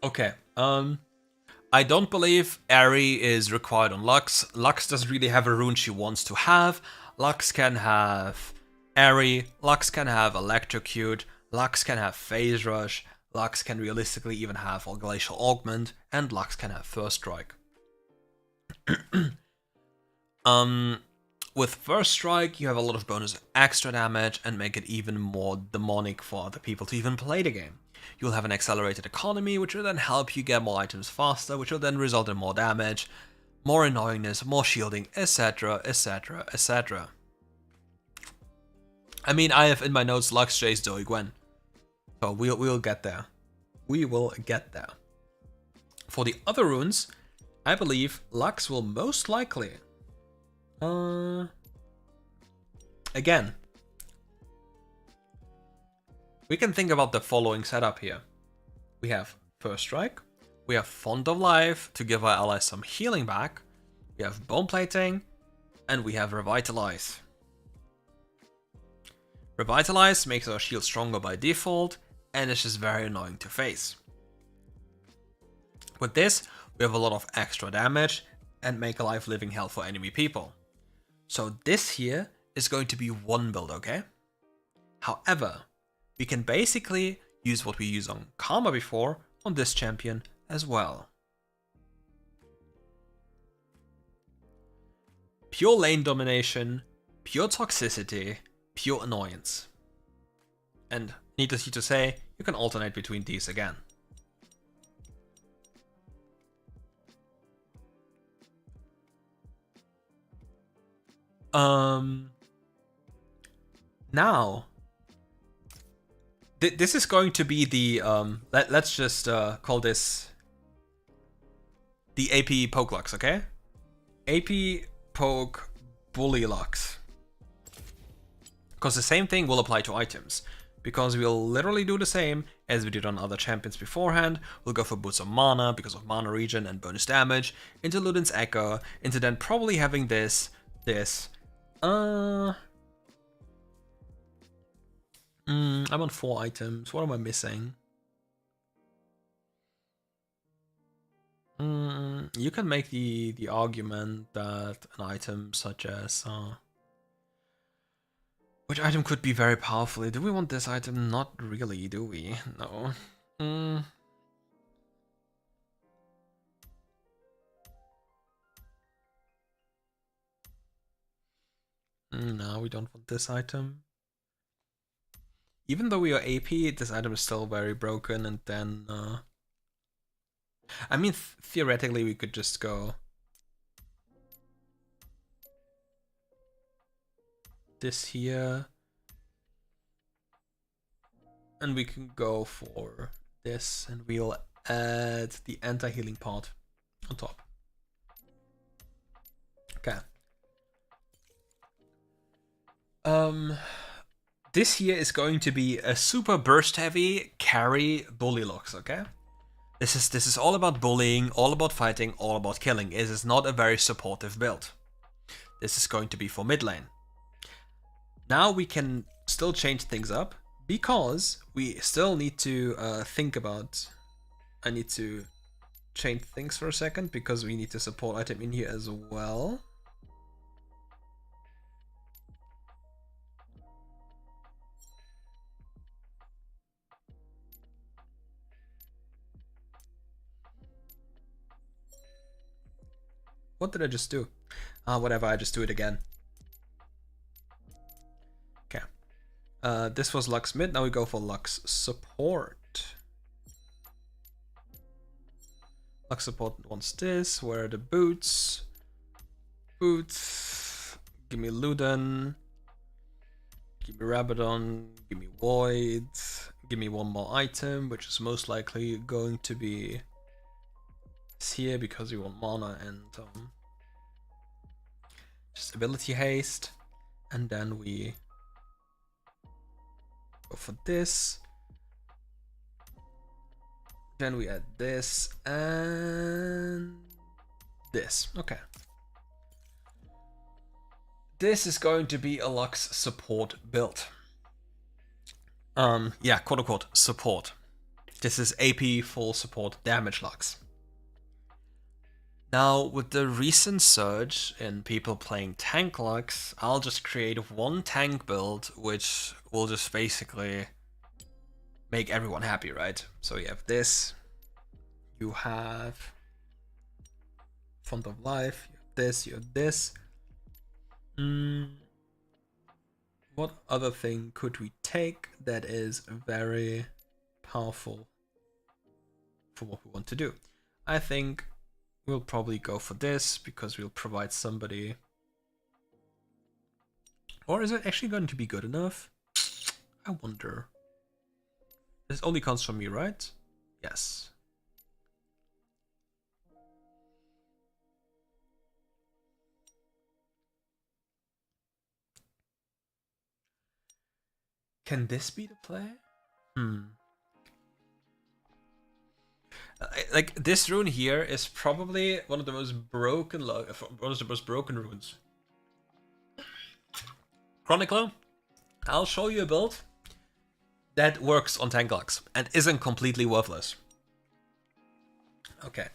Okay, I don't believe Ahri is required on Lux. Lux doesn't really have a rune she wants to have. Lux can have Ahri, Lux can have Electrocute, Lux can have Phase Rush, Lux can realistically even have Glacial Augment, and Lux can have First Strike. With First Strike, you have a lot of bonus extra damage and make it even more demonic for other people to even play the game. You'll have an accelerated economy, which will then help you get more items faster, which will then result in more damage, more annoyingness, more shielding, etc, etc, etc. I mean, I have in my notes Lux, Jayce, Zoe, Gwen. So we'll get there. We will get there. For the other runes, I believe Lux will most likely... Again, we can think about the following setup here. We have First Strike, we have Font of Life to give our allies some healing back, we have Bone Plating, and we have Revitalize. Revitalize makes our shield stronger by default, and it's just very annoying to face. With this, we have a lot of extra damage and make life living hell for enemy people. So this here is going to be one build, okay? However, we can basically use what we used on Karma before on this champion as well. Pure lane domination, pure toxicity, pure annoyance. And needless to say, you can alternate between these again. Now, This is going to be the let's just call this the AP poke locks, okay? AP poke bully locks. Because the same thing will apply to items. Because we'll literally do the same as we did on other champions beforehand. We'll go for boots of mana because of mana regen and bonus damage, into Luden's Echo, into then probably having this. I'm on 4 items. What am I missing? You can make the argument that an item such as which item could be very powerful? Do we want this item? Not really, do we? No. No, we don't want this item. Even though we are AP, this item is still very broken, and then I mean, theoretically we could just go this here, and we can go for this, and we'll add the anti-healing part on top. Okay. This here is going to be a super burst heavy carry bully locks, okay? This is all about bullying, all about fighting, all about killing. It is not a very supportive build. This is going to be for mid lane. Now we can still change things up because we still need to think about. I need to change things for a second because we need to support item in here as well. What did I just do? Whatever, I just do it again. Okay. This was Lux mid, now we go for Lux support. Lux support wants this. Where are the boots? Boots. Give me Luden. Give me Rabadon. Give me Void. Give me one more item, which is most likely going to be here because we want mana and just ability haste, and then we go for this, then we add this and this. Okay, this is going to be a Lux support build. Yeah, quote unquote support. This is AP full support damage Lux. Now, with the recent surge in people playing tank Lux, I'll just create one tank build, which will just basically make everyone happy, right? So you have this, you have Font of Life, you have this, you have this. What other thing could we take that is very powerful for what we want to do? I think we'll probably go for this because we'll provide somebody. Or is it actually going to be good enough? I wonder. This only comes from me, right? Yes. Can this be the play? Like, this rune here is probably one of the most broken runes. Chronicler, I'll show you a build that works on tank Lux and isn't completely worthless. Okay.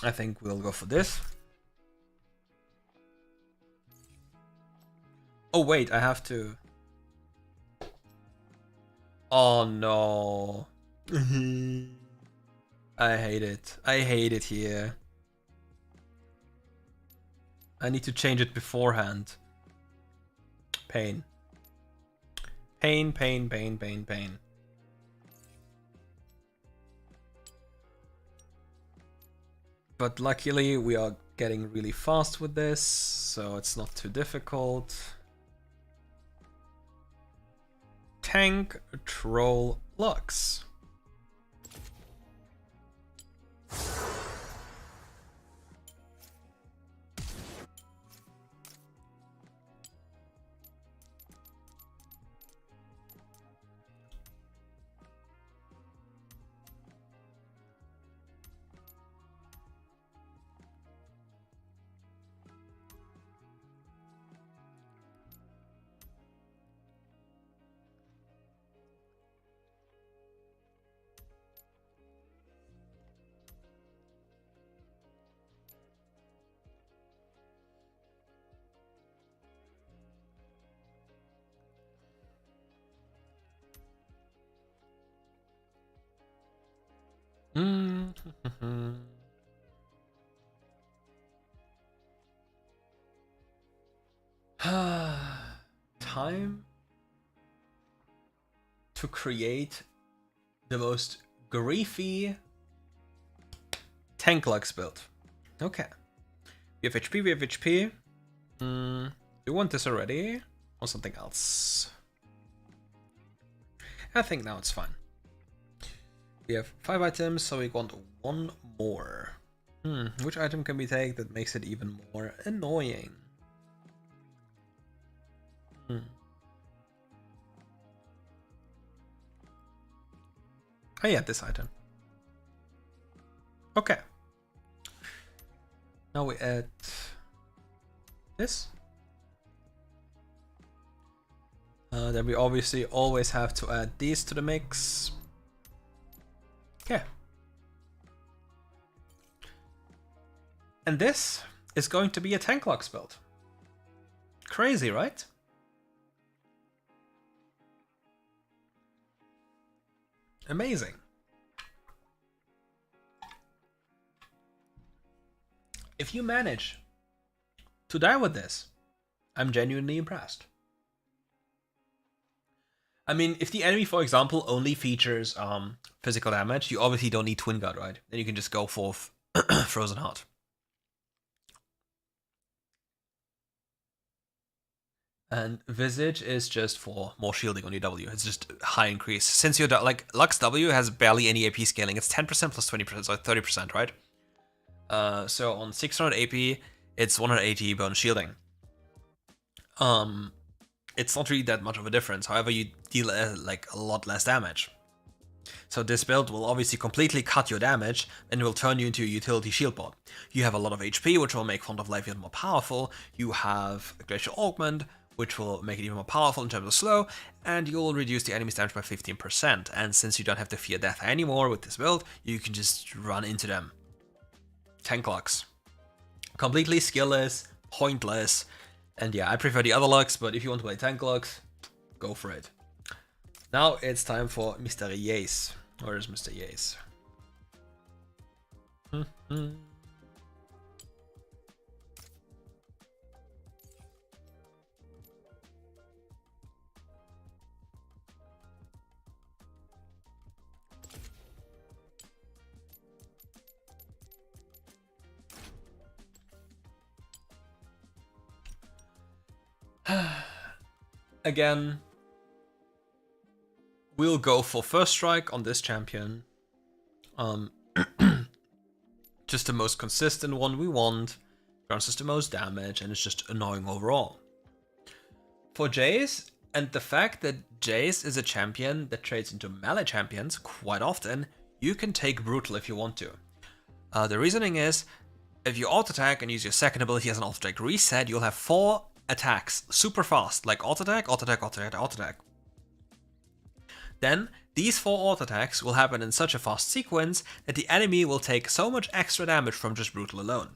I think we'll go for this. Oh wait, I have to. Oh no. I hate it. I hate it here. I need to change it beforehand. Pain. Pain, pain, pain, pain, pain. But luckily we are getting really fast with this, so it's not too difficult. Tank Troll Lux. Time to create the most griefy tank Lux build. Okay. We have HP, we have HP. Do you want this already? Or something else? I think now it's fine. We have 5 items, so we want 1 more. Which item can we take that makes it even more annoying? Oh yeah, this item. Okay. Now we add this. Then we obviously always have to add these to the mix. Okay. And this is going to be a tank Lux build. Crazy, right? Amazing. If you manage to die with this, I'm genuinely impressed. I mean, if the enemy, for example, only features physical damage, you obviously don't need Twin Guard, right? Then you can just go for Frozen Heart. And Visage is just for more shielding on your W. It's just a high increase. Since your like Lux W has barely any AP scaling, it's 10% plus 20%, so 30%, right? So on 600 AP, it's 180 bonus shielding. It's not really that much of a difference. However, you deal like a lot less damage. So this build will obviously completely cut your damage and will turn you into a utility shield bot. You have a lot of HP, which will make Font of Life even more powerful. You have Glacial Augment, which will make it even more powerful in terms of slow, and you'll reduce the enemy's damage by 15%. And since you don't have to fear death anymore with this build, you can just run into them. Tank Lux. Completely skillless, pointless, and yeah, I prefer the other Lux, but if you want to play tank Lux, go for it. Now it's time for Mr. Jayce. Where is Mr. Jayce? Again, we'll go for first strike on this champion. Just the most consistent one we want, grants us the most damage, and it's just annoying overall. For Jayce, and the fact that Jayce is a champion that trades into melee champions quite often, you can take Brutal if you want to. The reasoning is, if you auto-attack and use your second ability as an auto-attack reset, you'll have 4 attacks super fast, like auto-attack, auto-attack, auto-attack, auto-attack. Then, these 4 auto-attacks will happen in such a fast sequence that the enemy will take so much extra damage from just Brutal alone.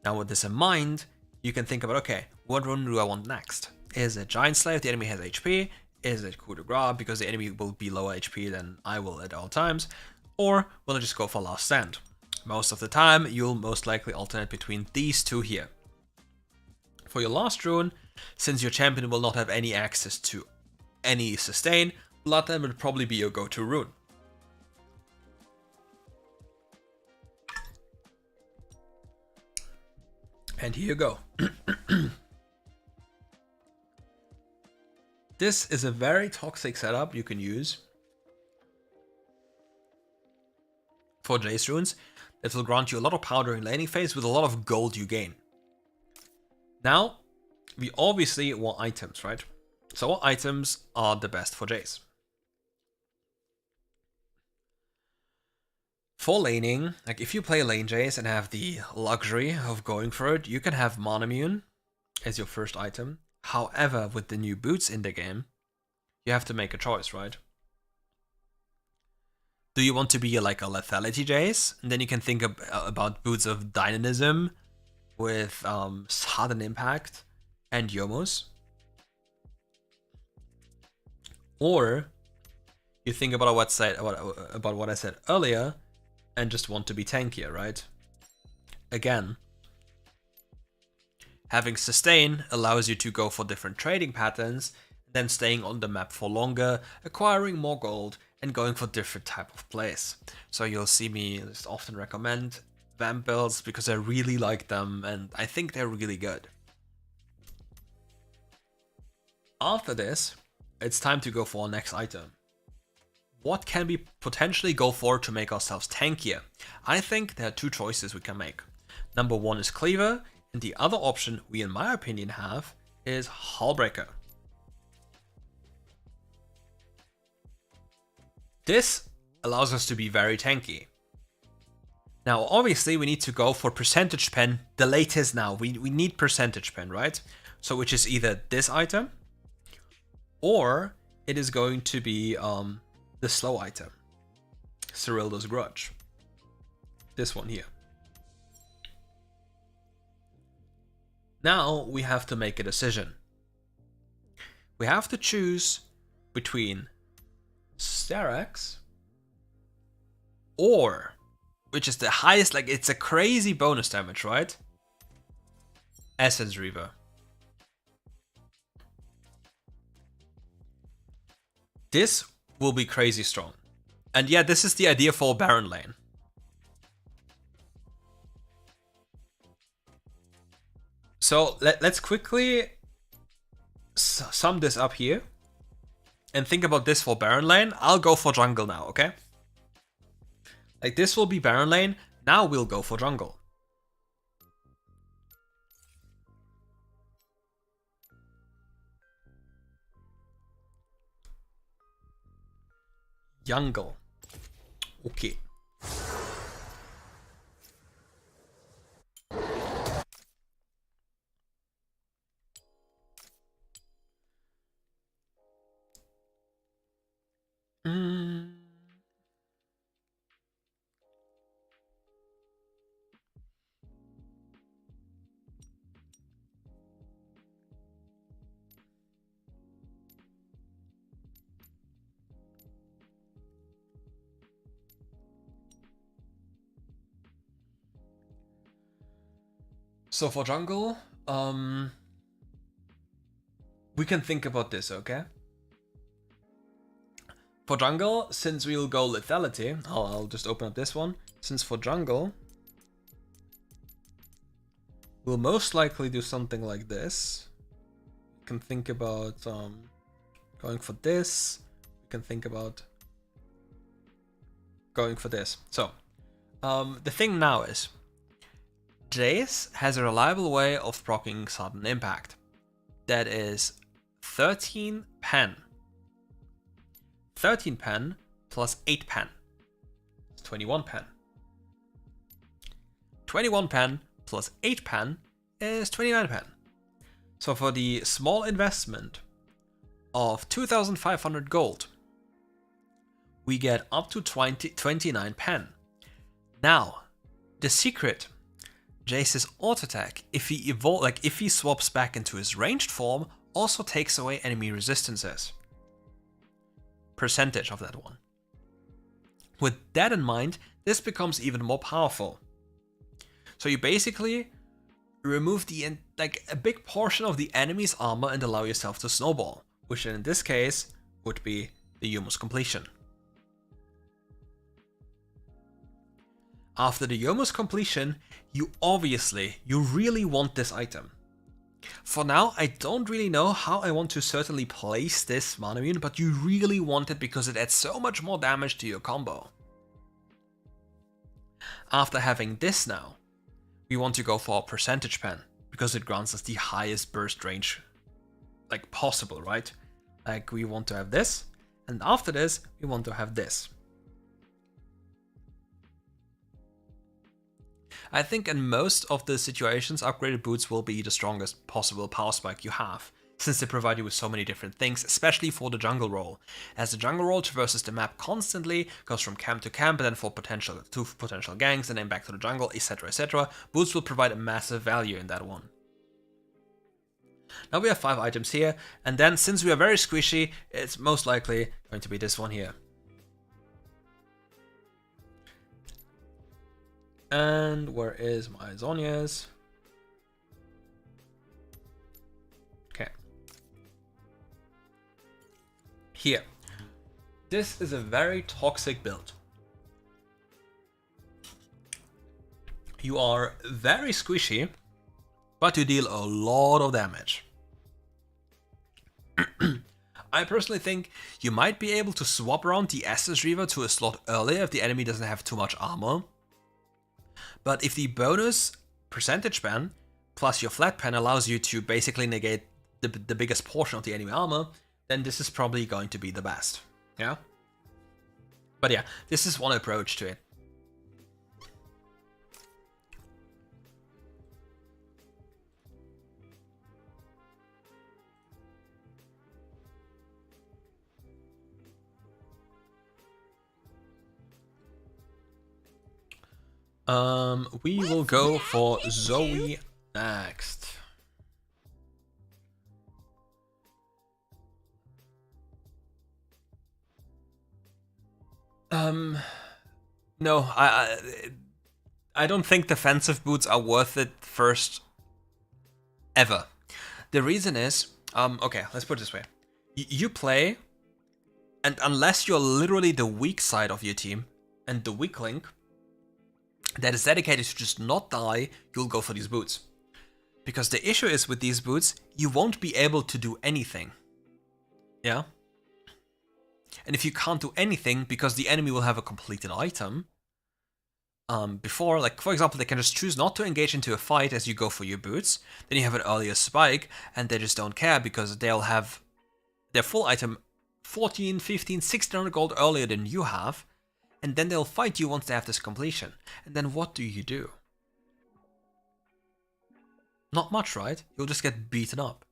Now with this in mind, you can think about, okay, what rune do I want next? Is it Giant Slayer if the enemy has HP? Is it Coup de Grace because the enemy will be lower HP than I will at all times? Or will I just go for Last Stand? Most of the time, you'll most likely alternate between these 2 here. For your last rune, since your champion will not have any access to any sustain, Bloodline would probably be your go-to rune. And here you go. This is a very toxic setup you can use for Jayce runes that will grant you a lot of power during laning phase with a lot of gold you gain. Now, we obviously want items, right? So what items are the best for Jayce? For laning, like if you play lane Jayce and have the luxury of going for it, you can have Monomune as your first item. However, with the new boots in the game, you have to make a choice, right? Do you want to be like a lethality Jayce? And then you can think about boots of dynamism with sudden impact and Yomos. Or you think about what I said earlier and just want to be tankier, right? Again, having sustain allows you to go for different trading patterns, then staying on the map for longer, acquiring more gold, and going for different type of plays. So you'll see me just often recommend vamp builds because I really like them and I think they're really good. After this, it's time to go for our next item. What can we potentially go for to make ourselves tankier? I think there are two choices we can make. Number one is Cleaver, and the other option we, in my opinion, have is Hullbreaker. This allows us to be very tanky. Now, obviously, we need to go for percentage pen. The latest now. We need percentage pen, right? So, which is either this item, or it is going to be the slow item, Cyrilda's Grudge. This one here. Now we have to make a decision. We have to choose between Steraks or, which is the highest, like it's a crazy bonus damage, right? Essence Reaver. This will be crazy strong. And yeah, this is the idea for Baron lane. So let's quickly sum this up here and think about this for Baron lane. I'll go for jungle now, okay? Like this will be Baron lane. Now we'll go for jungle. Jungle. Okay. So for jungle, we can think about this, okay? For jungle, since we'll go lethality, I'll just open up this one. Since for jungle, we'll most likely do something like this. We can think about going for this. We can think about going for this. So, the thing now is, Jayce has a reliable way of proccing sudden impact. That is 13 pen. 13 pen plus 8 pen. It's 21 pen. 21 pen plus 8 pen is 29 pen. So for the small investment of 2,500 gold, we get up to 29 pen. Now, the secret, Jayce's auto attack, if he swaps back into his ranged form, also takes away enemy resistances. Percentage of that one. With that in mind, this becomes even more powerful. So you basically remove a big portion of the enemy's armor and allow yourself to snowball, which in this case would be the Yumos completion. After the Yomu's completion, you really want this item. For now, I don't really know how I want to certainly place this Manamune, but you really want it because it adds so much more damage to your combo. After having this now, we want to go for a percentage pen, because it grants us the highest burst range like possible, right? Like we want to have this, and after this, we want to have this. I think in most of the situations, upgraded boots will be the strongest possible power spike you have, since they provide you with so many different things, especially for the jungle role. As the jungle role traverses the map constantly, goes from camp to camp, and then for potential ganks, and then back to the jungle, etc., boots will provide a massive value in that one. Now we have 5 items here, and then since we are very squishy, it's most likely going to be this one here. And where is my Zhonya's? Okay. Here. This is a very toxic build. You are very squishy, but you deal a lot of damage. I personally think you might be able to swap around the Estus Reaver to a slot earlier if the enemy doesn't have too much armor. But if the bonus percentage pen plus your flat pen allows you to basically negate the biggest portion of the enemy armor, then this is probably going to be the best. Yeah? But yeah, this is one approach to it. We will go for Zoe next. No, I don't think defensive boots are worth it first ever. The reason is, okay, let's put it this way. You play, and unless you're literally the weak side of your team and the weak link that is dedicated to just not die, you'll go for these boots. Because the issue is with these boots, you won't be able to do anything. Yeah? And if you can't do anything because the enemy will have a completed item, before, like for example, they can just choose not to engage into a fight as you go for your boots, then you have an earlier spike, and they just don't care because they'll have their full item 14, 15, 1600 gold earlier than you have, and then they'll fight you once they have this completion. And then what do you do? Not much, right? You'll just get beaten up.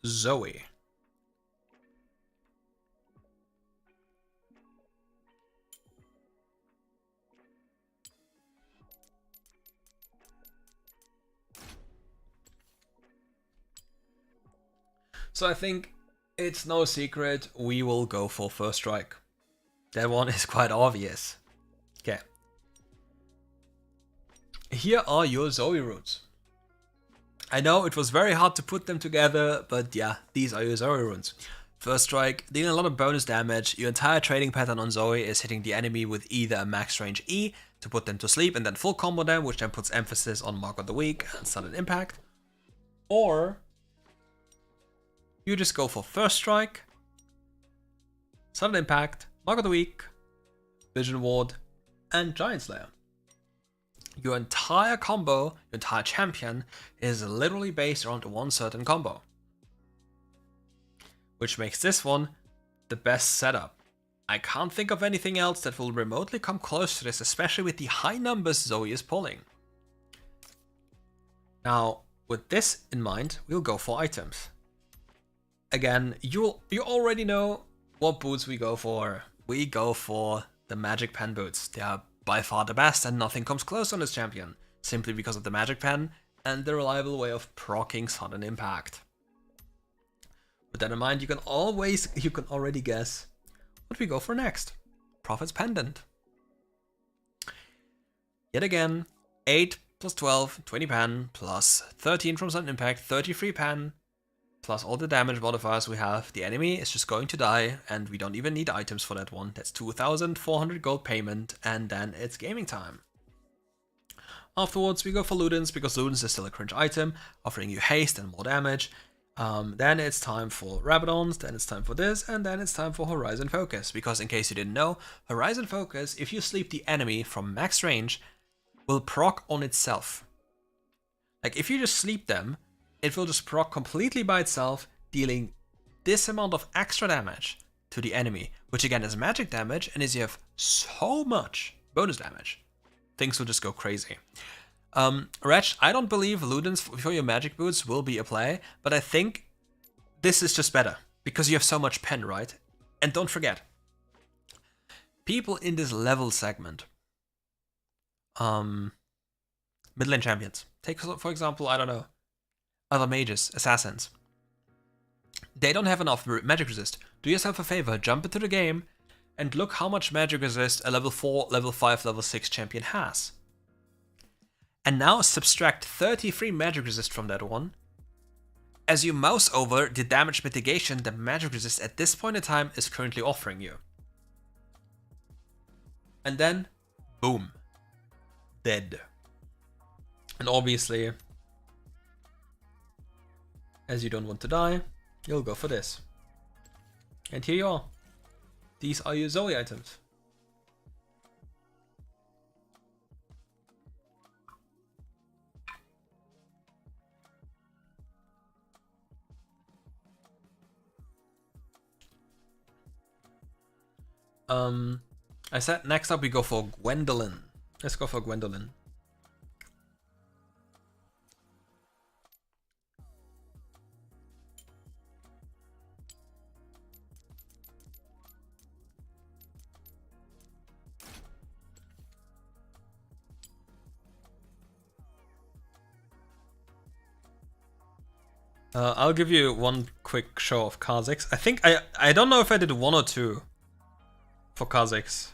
Zoe. So I think it's no secret we will go for first strike. That one is quite obvious. Okay. Here are your Zoe runes. I know it was very hard to put them together, but yeah, these are your Zoe runes. First strike, dealing a lot of bonus damage. Your entire trading pattern on Zoe is hitting the enemy with either a max range E to put them to sleep and then full combo them, which then puts emphasis on Mark of the Week and sudden impact. Or you just go for first strike, sudden impact, Mark of the Week, Vision Ward, and Giant Slayer. Your entire combo, your entire champion, is literally based around one certain combo. Which makes this one the best setup. I can't think of anything else that will remotely come close to this, especially with the high numbers Zoe is pulling. Now, with this in mind, we'll go for items. Again, you already know what boots we go for. We go for the Magic Pen boots. They are by far the best, and nothing comes close on this champion, simply because of the Magic Pen and the reliable way of proccing sudden impact. With that in mind, you can already guess what we go for next. Prophet's Pendant. Yet again, 8 plus 12, 20 pen, plus 13 from sudden impact, 33 pen. plus all the damage modifiers we have, the enemy is just going to die, and we don't even need items for that one. That's 2,400 gold payment, and then it's gaming time. Afterwards, we go for Ludens, because Ludens is still a cringe item, offering you haste and more damage. Then it's time for Rabadons, then it's time for this, and then it's time for Horizon Focus, because in case you didn't know, Horizon Focus, if you sleep the enemy from max range, will proc on itself. Like, if you just sleep them, it will just proc completely by itself, dealing this amount of extra damage to the enemy, which again is magic damage, and as you have so much bonus damage, things will just go crazy. Wretch, I don't believe Ludens for your magic boots will be a play, but I think this is just better, because you have so much pen, right? And don't forget, people in this level segment, mid-lane champions, take for example, I don't know, other mages, assassins. They don't have enough magic resist. Do yourself a favor, jump into the game, and look how much magic resist a level 4, level 5, level 6 champion has. And now subtract 33 magic resist from that one. As you mouse over the damage mitigation the magic resist at this point in time is currently offering you. And then, boom, dead. And obviously, as you don't want to die, you'll go for this. And here you are. These are your Zoe items. I said next up we go for Gwendolyn. Let's go for Gwendolyn. I'll give you one quick show of Kha'Zix. I think I don't know if I did 1 or 2 for Kha'Zix.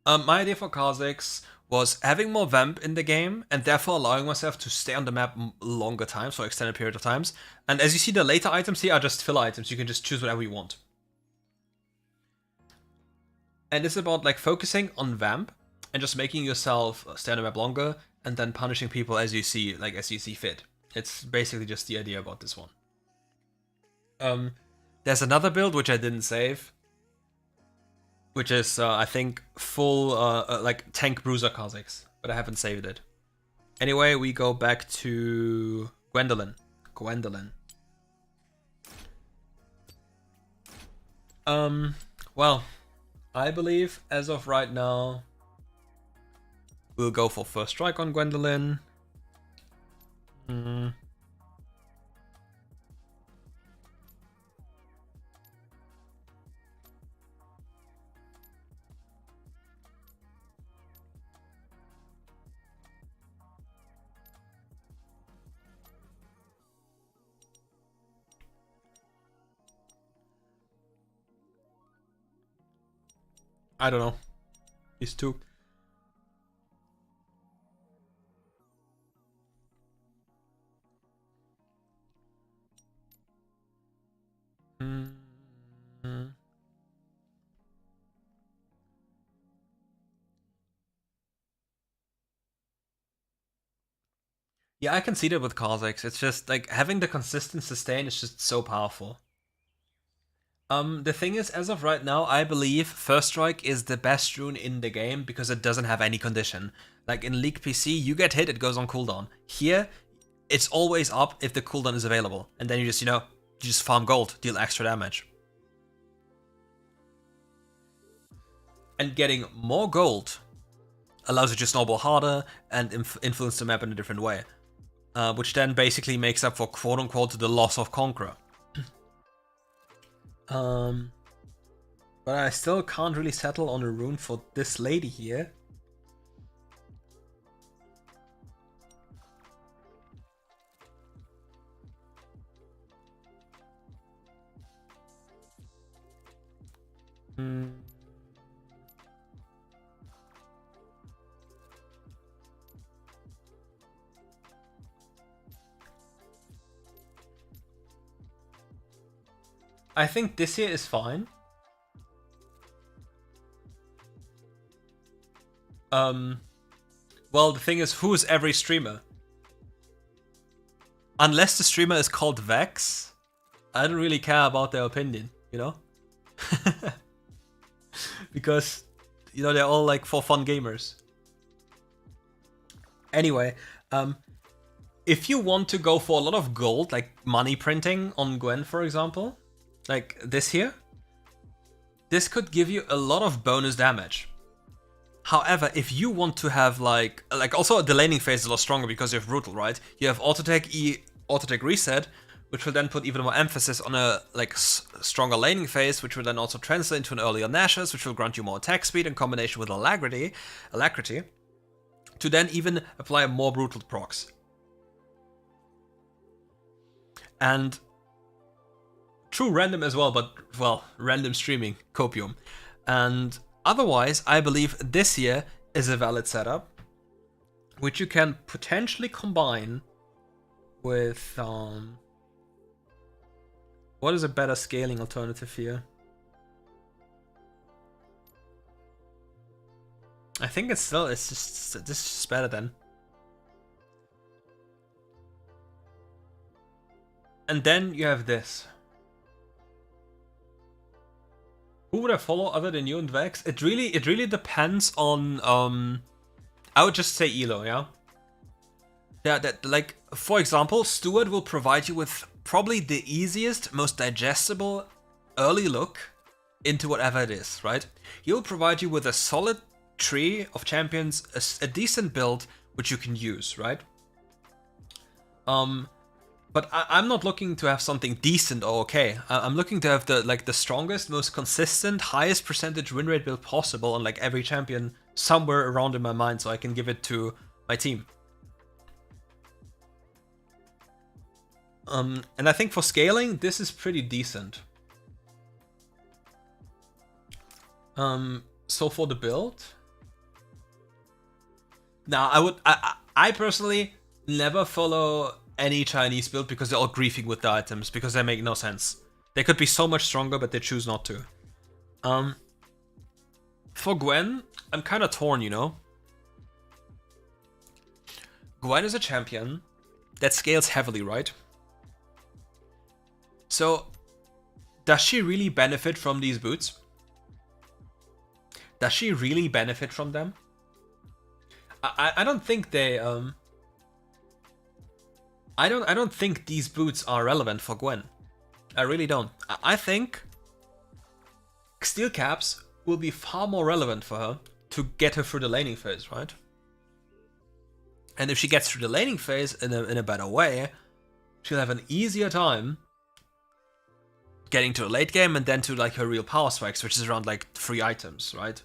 My idea for Kha'Zix was having more vamp in the game and therefore allowing myself to stay on the map longer times, for extended period of times. And as you see, the later items here are just filler items. You can just choose whatever you want. And it's about like focusing on vamp and just making yourself stay on the map longer and then punishing people as you see, like as you see fit. It's basically just the idea about this one. There's another build which I didn't save, which is I think full like tank bruiser Kha'Zix, but I haven't saved it. Anyway, we go back to Gwendolyn. Well, I believe as of right now, we'll go for first strike on Gwendolyn. I don't know. These two. Yeah, I can see that with Kha'Zix. It's just like having the consistent sustain is just so powerful. The thing is, as of right now, I believe First Strike is the best rune in the game because it doesn't have any condition. Like in League PC, you get hit, it goes on cooldown. Here, it's always up if the cooldown is available. And then you just, you just farm gold, deal extra damage. And getting more gold allows you to snowball harder and influence the map in a different way. Which then basically makes up for quote-unquote the loss of Conqueror. But I still can't really settle on a rune for this lady here. I think this here is fine. Well, the thing is, who is every streamer? Unless the streamer is called Vex, I don't really care about their opinion, you know? Because, you know, they're all like for fun gamers. Anyway, if you want to go for a lot of gold, like money printing on Gwen, for example, like this here, this could give you a lot of bonus damage. However, if you want to have like also the laning phase is a lot stronger because you have brutal, right? You have autotech E, autotech reset, which will then put even more emphasis on a like stronger laning phase, which will then also translate into an earlier Nashus, which will grant you more attack speed in combination with alacrity, to then even apply more brutal procs. And true random as well, but well, random streaming, copium. And otherwise, I believe this here is a valid setup, which you can potentially combine with what is a better scaling alternative here? I think it's just this is better then. And then you have this. Who would I follow other than you and Vex? It really depends on I would just say Elo, yeah? Yeah, that like for example, Steward will provide you with probably the easiest, most digestible early look into whatever it is, right? He'll provide you with a solid tree of champions, a decent build which you can use, right? But I'm not looking to have something decent or okay. I'm looking to have the strongest, most consistent, highest percentage win rate build possible on like every champion somewhere around in my mind, so I can give it to my team. And I think for scaling, this is pretty decent. So for the build, now I personally never follow any Chinese build because they're all griefing with the items because they make no sense. They could be so much stronger, but they choose not to. For Gwen, I'm kind of torn, you know. Gwen is a champion that scales heavily, right? So, does she really benefit from these boots? Does she really benefit from them? I don't think they I don't think these boots are relevant for Gwen. I really don't. I think steel caps will be far more relevant for her to get her through the laning phase, right? And if she gets through the laning phase in a better way, she'll have an easier time getting to the late game and then to like her real power spikes, which is around like 3 items, right?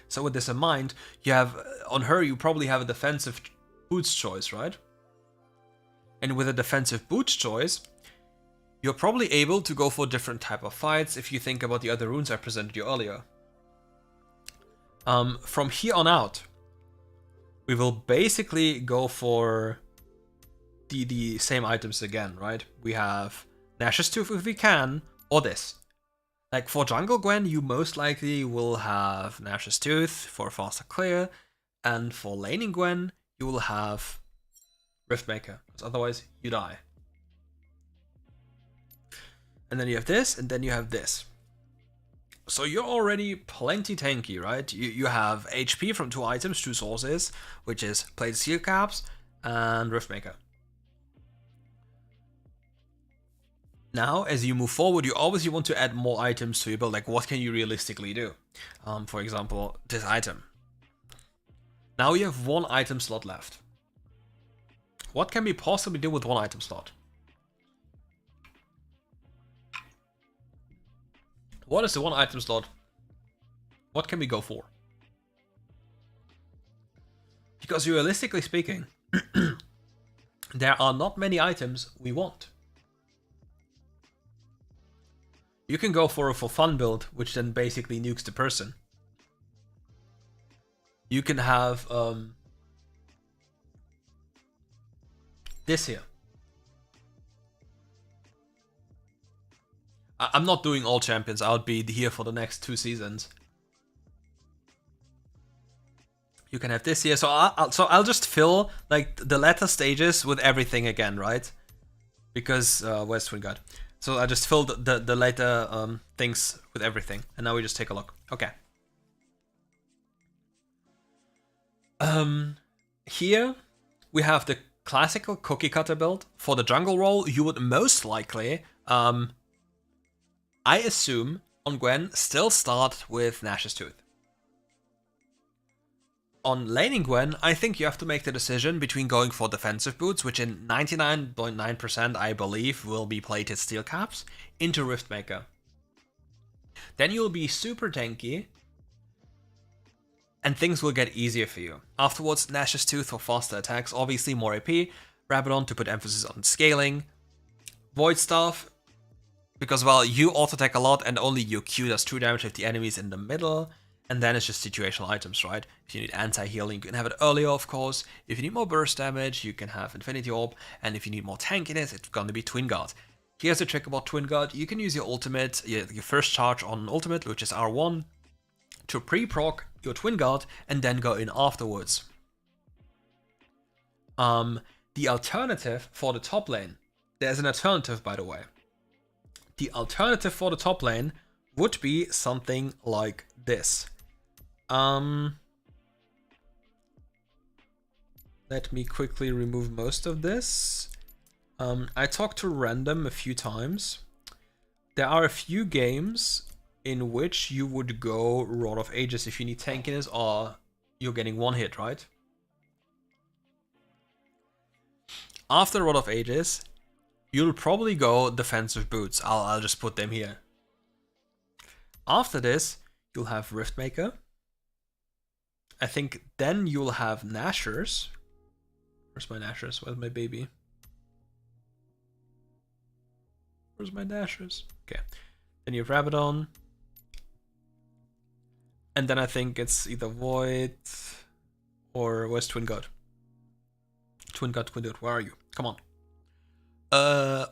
So with this in mind, you have on her you probably have a defensive boots choice, right? And with a defensive boots choice, you're probably able to go for different type of fights if you think about the other runes I presented you earlier. From here on out, we will basically go for the same items again, right? We have Nash's Tooth if we can, or this. Like for Jungle Gwen, you most likely will have Nash's Tooth for faster clear, and for laning Gwen, you will have Riftmaker, because otherwise you die. And then you have this, and then you have this. So you're already plenty tanky, right? You have HP from 2 items, 2 sources, which is Plated Steel Caps and Riftmaker. Now, as you move forward, you obviously want to add more items to your build. Like, what can you realistically do? For example, this item. Now you have 1 item slot left. What can we possibly do with 1 item slot? What is the 1 item slot? What can we go for? Because realistically speaking, there are not many items we want. You can go for a for fun build, which then basically nukes the person. You can have this here. I'm not doing all champions. I'll be here for the next 2 seasons. You can have this here. So I'll just fill like the latter stages with everything again, right? Because where's Twin God? So I just filled the later things with everything, and now we just take a look. Okay. Here we have the classical cookie cutter build. For the jungle role, you would most likely, I assume, on Gwen, still start with Nash's Tooth. On laning Gwen, I think you have to make the decision between going for defensive boots, which in 99.9% I believe will be plated steel caps, into Riftmaker. Then you'll be super tanky, and things will get easier for you. Afterwards, Nash's Tooth for faster attacks, obviously more AP, Rabadon to put emphasis on scaling, Void Staff, because well, you auto-attack a lot and only your Q does 2 damage if the enemy is in the middle, and then it's just situational items, right? If you need anti-healing, you can have it earlier, of course. If you need more burst damage, you can have Infinity Orb, and if you need more tankiness, it's gonna be Twin Guard. Here's the trick about Twin Guard, you can use your ultimate, your first charge on ultimate, which is R1, to pre-proc your Twin Guard, and then go in afterwards. The alternative for the top lane, there's an alternative by the way. The alternative for the top lane would be something like this. Let me quickly remove most of this. I talked to Random a few times. There are a few games in which you would go Rod of Ages if you need tankiness or you're getting one hit, right? After Rod of Ages, you'll probably go defensive boots. I'll just put them here. After this, you'll have Riftmaker. I think then you'll have Nashers. Where's my Nashers? Where's my baby? Where's my Nashers? Okay. Then you have Rabadon. And then I think it's either Void or where's Twin God? Twin God, where are you? Come on.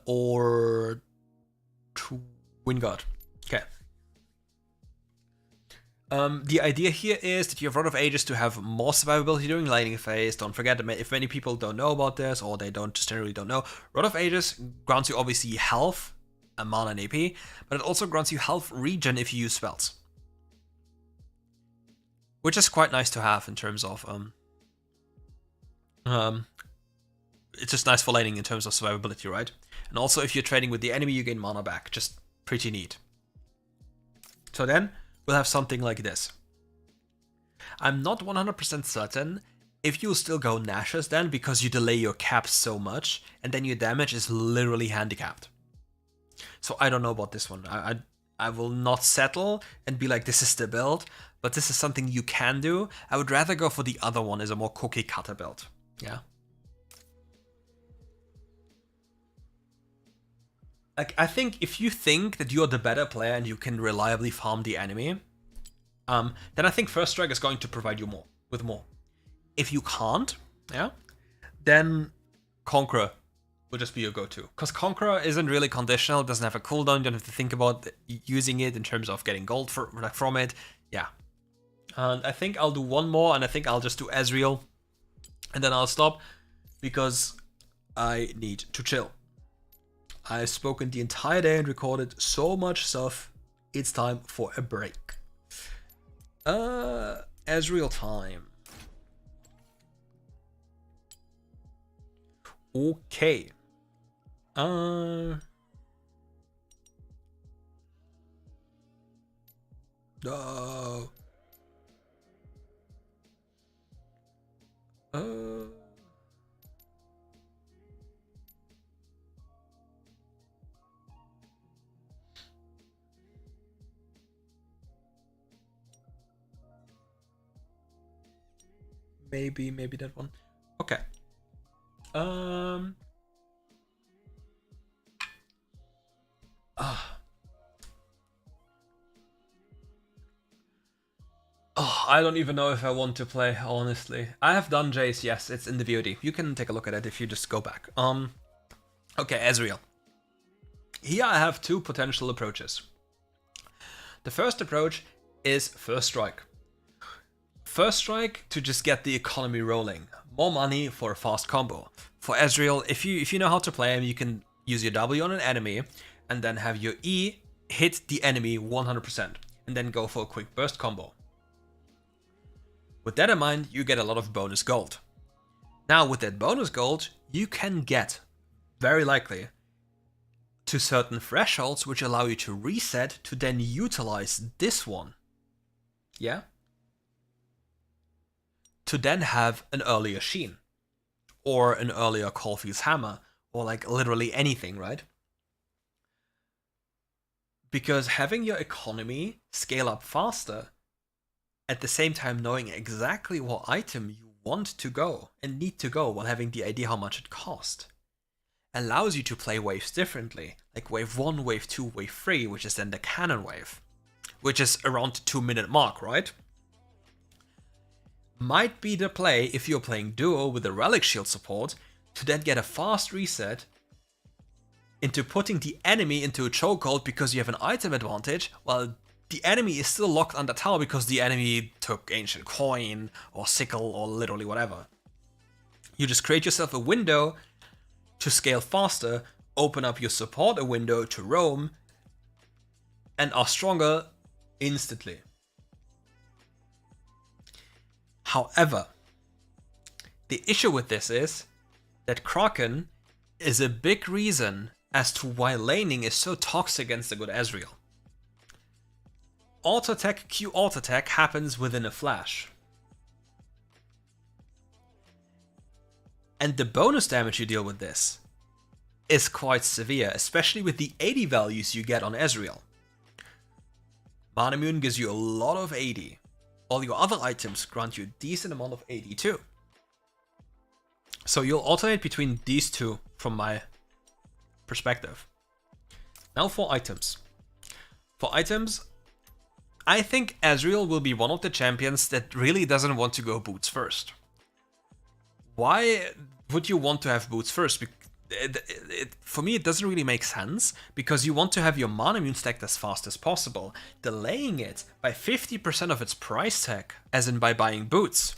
Or Twin God. Okay. The idea here is that you have Rod of Ages to have more survivability during laning phase. Don't forget that if many people don't know about this, or they just generally don't know, Rod of Ages grants you obviously health, mana and AP, but it also grants you health regen if you use spells. Which is quite nice to have in terms of, it's just nice for laning in terms of survivability, right? And also if you're trading with the enemy, you gain mana back. Just pretty neat. So then, we'll have something like this. I'm not 100% certain if you'll still go Nashers then, because you delay your caps so much, and then your damage is literally handicapped. So I don't know about this one. I will not settle and be like, this is the build, but this is something you can do. I would rather go for the other one as a more cookie cutter build. Yeah. Like, I think if you think that you're the better player and you can reliably farm the enemy, then I think First Strike is going to provide you with more. If you can't, yeah, then Conqueror will just be your go-to. Because Conqueror isn't really conditional, doesn't have a cooldown, you don't have to think about using it in terms of getting gold from it. Yeah. And I think I'll do one more, and I think I'll just do Ezreal. And then I'll stop, because I need to chill. I've spoken the entire day and recorded so much stuff. It's time for a break. Ezreal time. Okay. No. Maybe that one. Okay. Oh, I don't even know if I want to play, honestly. I have done Jayce, yes, it's in the VOD. You can take a look at it if you just go back. Okay, Ezreal. Here I have two potential approaches. The first approach is First Strike. First Strike to just get the economy rolling. More money for a fast combo. For Ezreal, if you know how to play him, you can use your W on an enemy and then have your E hit the enemy 100% and then go for a quick burst combo. With that in mind, you get a lot of bonus gold. Now with that bonus gold, you can get, very likely, to certain thresholds which allow you to reset to then utilize this one. Yeah? To then have an earlier Sheen. Or an earlier Kha'Zix hammer. Or like literally anything, right? Because having your economy scale up faster, at the same time knowing exactly what item you want to go and need to go while having the idea how much it costs, allows you to play waves differently, like wave 1, wave 2, wave 3, which is then the cannon wave, which is around the 2-minute mark, right? Might be the play if you're playing duo with a relic shield support to then get a fast reset into putting the enemy into a chokehold because you have an item advantage, while the enemy is still locked under tower because the enemy took ancient coin or sickle or literally whatever. You just create yourself a window to scale faster, open up your support a window to roam, and are stronger instantly. However, the issue with this is that Kraken is a big reason as to why laning is so toxic against a good Ezreal. Auto attack, Q auto attack happens within a flash. And the bonus damage you deal with this is quite severe, especially with the 80 values you get on Ezreal. Mana Immune gives you a lot of 80. All your other items grant you a decent amount of 80 too. So you'll alternate between these two from my perspective. Now for items. For items, I think Ezreal will be one of the champions that really doesn't want to go boots first. Why would you want to have boots first? For me, it doesn't really make sense, because you want to have your mana immune stacked as fast as possible, delaying it by 50% of its price tag, as in by buying boots.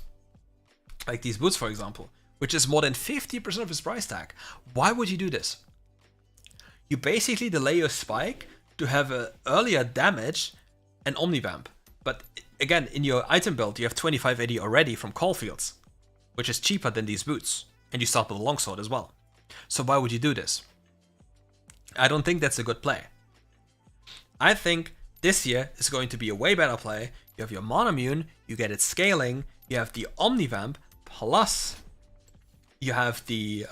Like these boots, for example, which is more than 50% of its price tag. Why would you do this? You basically delay your spike to have an earlier damage and Omnivamp. But again, in your item build, you have 2580 already from Caulfields, which is cheaper than these boots. And you start with a longsword as well. So why would you do this? I don't think that's a good play. I think this year is going to be a way better play. You have your Mana Immune, you get it scaling, you have the Omnivamp, plus you have the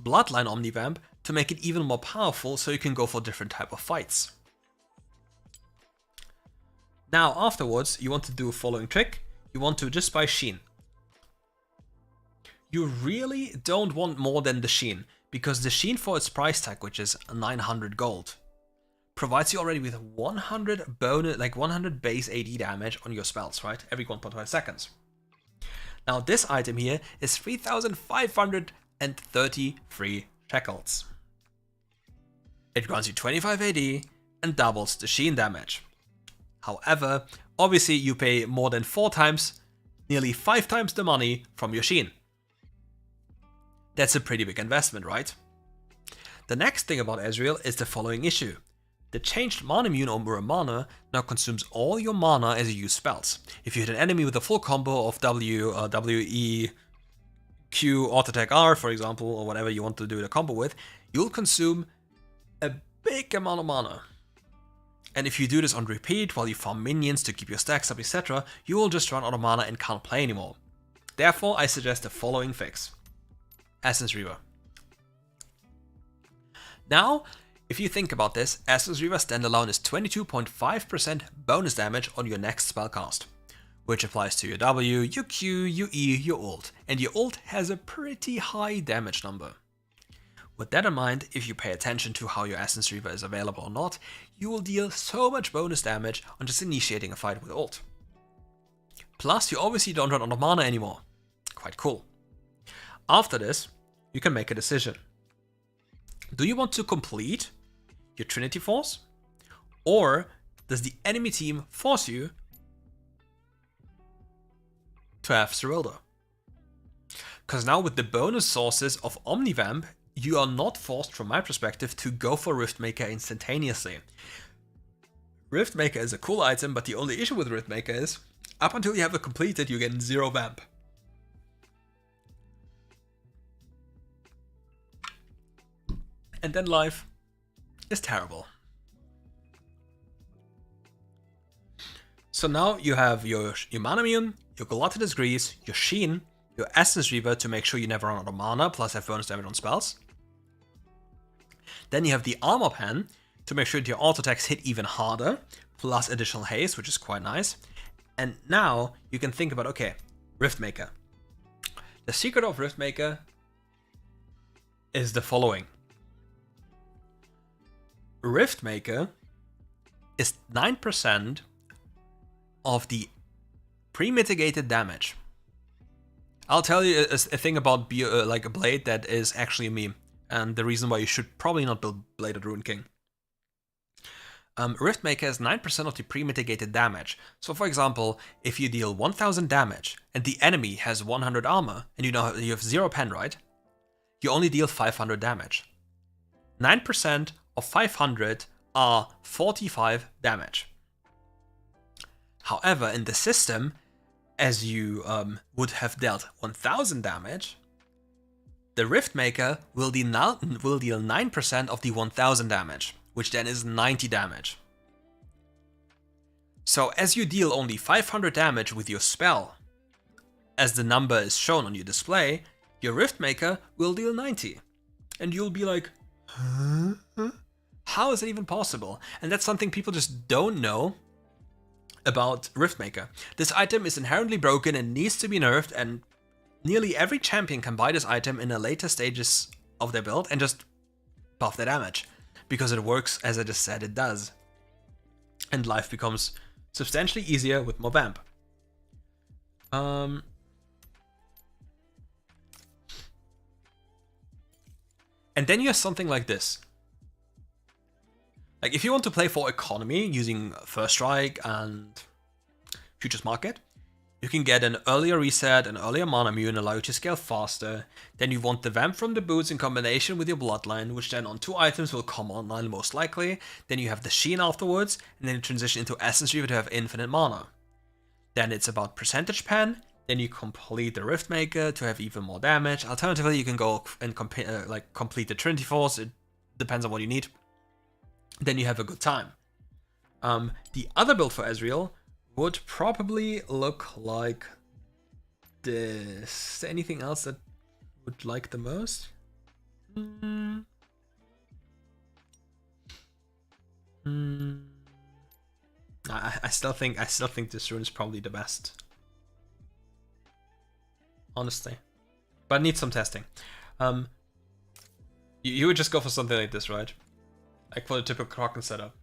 Bloodline Omnivamp to make it even more powerful so you can go for different type of fights. Now afterwards, you want to do a following trick. You want to just buy Sheen. You really don't want more than the Sheen, because the Sheen for its price tag, which is 900 gold, provides you already with 100 bonus, like 100 base AD damage on your spells, right? Every 1.5 seconds. Now this item here is 3,533 shekels. It grants you 25 AD and doubles the Sheen damage. However, obviously you pay more than 4 times, nearly 5 times the money from your Sheen. That's a pretty big investment, right? The next thing about Ezreal is the following issue. The changed Mana Immune on Mana now consumes all your mana as you use spells. If you hit an enemy with a full combo of W, E, Q, auto attack R, for example, or whatever you want to do the combo with, you'll consume a big amount of mana. And if you do this on repeat while you farm minions to keep your stacks up, etc., you will just run out of mana and can't play anymore. Therefore, I suggest the following fix. Essence Reaver. Now, if you think about this, Essence Reaver standalone is 22.5% bonus damage on your next spellcast, which applies to your W, your Q, your E, your ult, and your ult has a pretty high damage number. With that in mind, if you pay attention to how your Essence Reaver is available or not, you will deal so much bonus damage on just initiating a fight with ult. Plus, you obviously don't run out of mana anymore. Quite cool. After this, you can make a decision. Do you want to complete your Trinity Force? Or does the enemy team force you to have Serylda? Because now with the bonus sources of Omnivamp, you are not forced, from my perspective, to go for Riftmaker instantaneously. Riftmaker is a cool item, but the only issue with Riftmaker is, up until you have it completed, you get 0 vamp. And then life is terrible. So now you have your Manamune, your Gluttonous Grease, your Sheen, your Essence Reaver to make sure you never run out of mana, plus have bonus damage on spells. Then you have the Armor Pen to make sure that your auto attacks hit even harder, plus additional haste, which is quite nice. And now you can think about, okay, Riftmaker. The secret of Riftmaker is the following. Riftmaker is 9% of the pre-mitigated damage. I'll tell you a thing about like a blade that is actually a meme, and the reason why you should probably not build Blade of the Ruin King. Riftmaker is 9% of the pre-mitigated damage. So for example, if you deal 1000 damage and the enemy has 100 armor, and you have 0 pen, right? You only deal 500 damage. 9% of 500 are 45 damage. However, in the system, as you would have dealt 1000 damage, the Riftmaker will deal 9% of the 1000 damage, which then is 90 damage. So as you deal only 500 damage with your spell, as the number is shown on your display, your Riftmaker will deal 90. And you'll be like, huh? How is it even possible? And that's something people just don't know about Riftmaker. This item is inherently broken and needs to be nerfed, and nearly every champion can buy this item in the later stages of their build and just buff their damage, because it works as I just said it does. And life becomes substantially easier with more vamp. And then you have something like this. Like if you want to play for economy using First Strike and Futures Market, you can get an earlier reset, an earlier Manamune, allow you to scale faster. Then you want the Vamp from the boots in combination with your Bloodline, which then on 2 items will come online most likely. Then you have the Sheen afterwards, and then you transition into Essence Reaver to have infinite mana. Then it's about percentage pen. Then you complete the Riftmaker to have even more damage. Alternatively, you can go and complete the Trinity Force. It depends on what you need. Then you have a good time. The other build for Ezreal would probably look like this. Anything else that would like the most? I still think this rune is probably the best, honestly, but it needs some testing. You would just go for something like this, right? Like for the typical Kraken setup.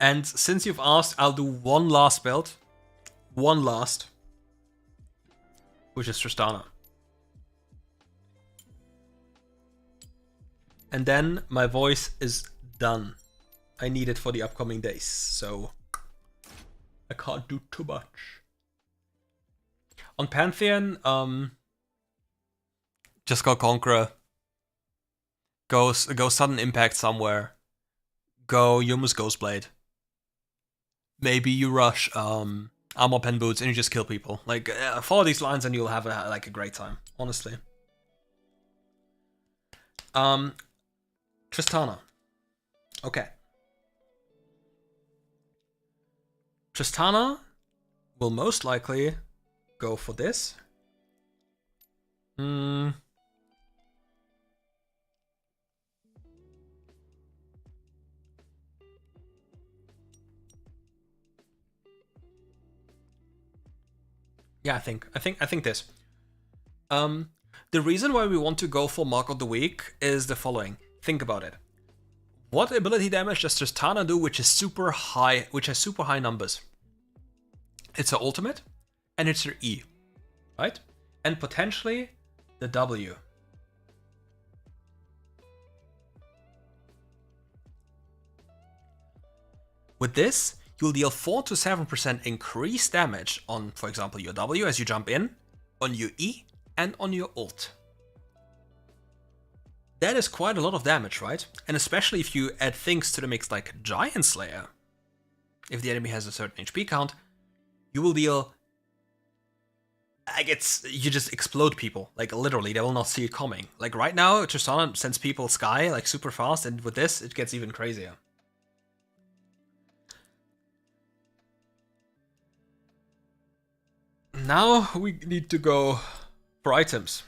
And since you've asked, I'll do one last build. One last. Which is Tristana. And then my voice is done. I need it for the upcoming days, so I can't do too much. On Pantheon, just go Conqueror. Go Sudden Impact somewhere. Go Yuma's Ghostblade. Maybe you rush Armor Pen Boots and you just kill people. Like, follow these lines and you'll have a great time, honestly. Tristana. Okay. Tristana will most likely go for this. Yeah, I think this. The reason why we want to go for Mark of the Week is the following. Think about it. What ability damage does Tristana do which is super high, which has super high numbers? It's her ultimate and it's her E. right? And potentially the W. With this, you'll deal 4 to 7% increased damage on, for example, your W as you jump in, on your E, and on your ult. That is quite a lot of damage, right? And especially if you add things to the mix like Giant Slayer. If the enemy has a certain HP count, you will deal... you just explode people. Like, literally, they will not see it coming. Like, right now, Tristana sends people sky, like, super fast, and with this, it gets even crazier. Now we need to go for items.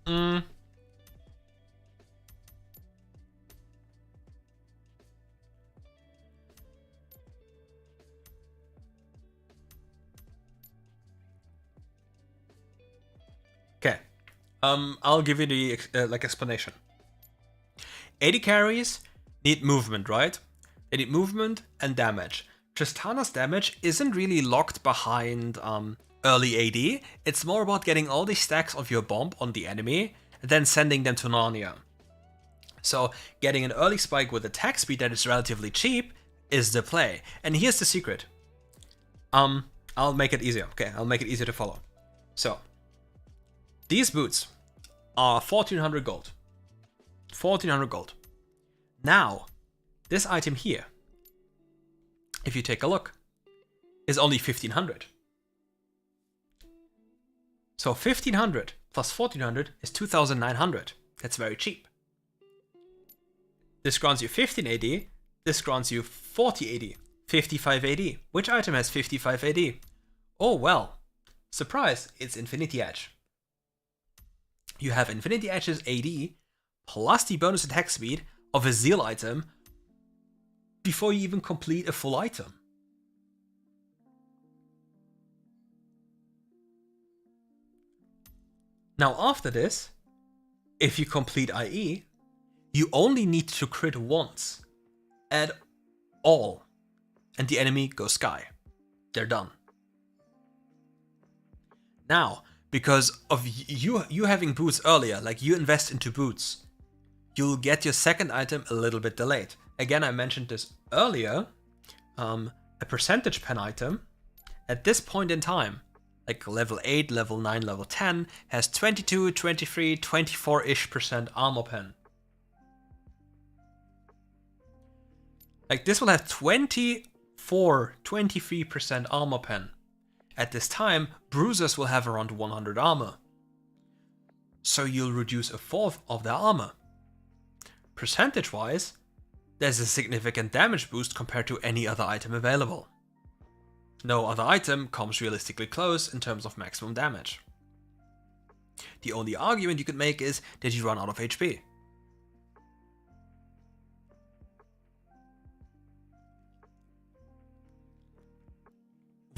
Okay, I'll give you the explanation. AD carries need movement, right? They need movement and damage. Tristana's damage isn't really locked behind early AD. It's more about getting all the stacks of your bomb on the enemy and then sending them to Narnia. So getting an early spike with attack speed that is relatively cheap is the play. And here's the secret. I'll make it easier. Okay, I'll make it easier to follow. So these boots are 1400 gold. 1400 gold. Now, this item here, if you take a look, is only 1500. So 1500 plus 1400 is 2900. That's very cheap. This grants you 15 AD. This grants you 40 AD. 55 AD. Which item has 55 AD? Oh well. Surprise, it's Infinity Edge. You have Infinity Edge's AD plus the bonus attack speed of a Zeal item before you even complete a full item. Now after this, if you complete IE, you only need to crit once at all, and the enemy goes sky. They're done. Now, because of you having boots earlier, like you invest into boots, you'll get your second item a little bit delayed. Again, I mentioned this earlier, a percentage pen item, at this point in time, like level 8, level 9, level 10, has 22, 23, 24-ish% armor pen. Like this will have 24, 23% armor pen. At this time, bruisers will have around 100 armor. So you'll reduce a fourth of their armor. Percentage-wise, there's a significant damage boost compared to any other item available. No other item comes realistically close in terms of maximum damage. The only argument you could make is that you run out of HP.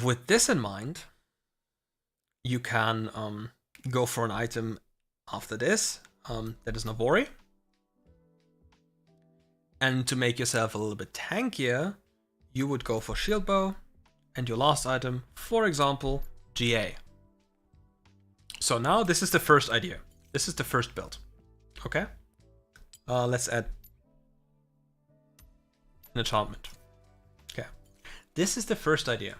With this in mind, you can go for an item after this that is Nabori. And to make yourself a little bit tankier, you would go for Shield Bow, and your last item, for example, GA. So now this is the first idea. This is the first build. Okay? Let's add an enchantment. Okay. This is the first idea.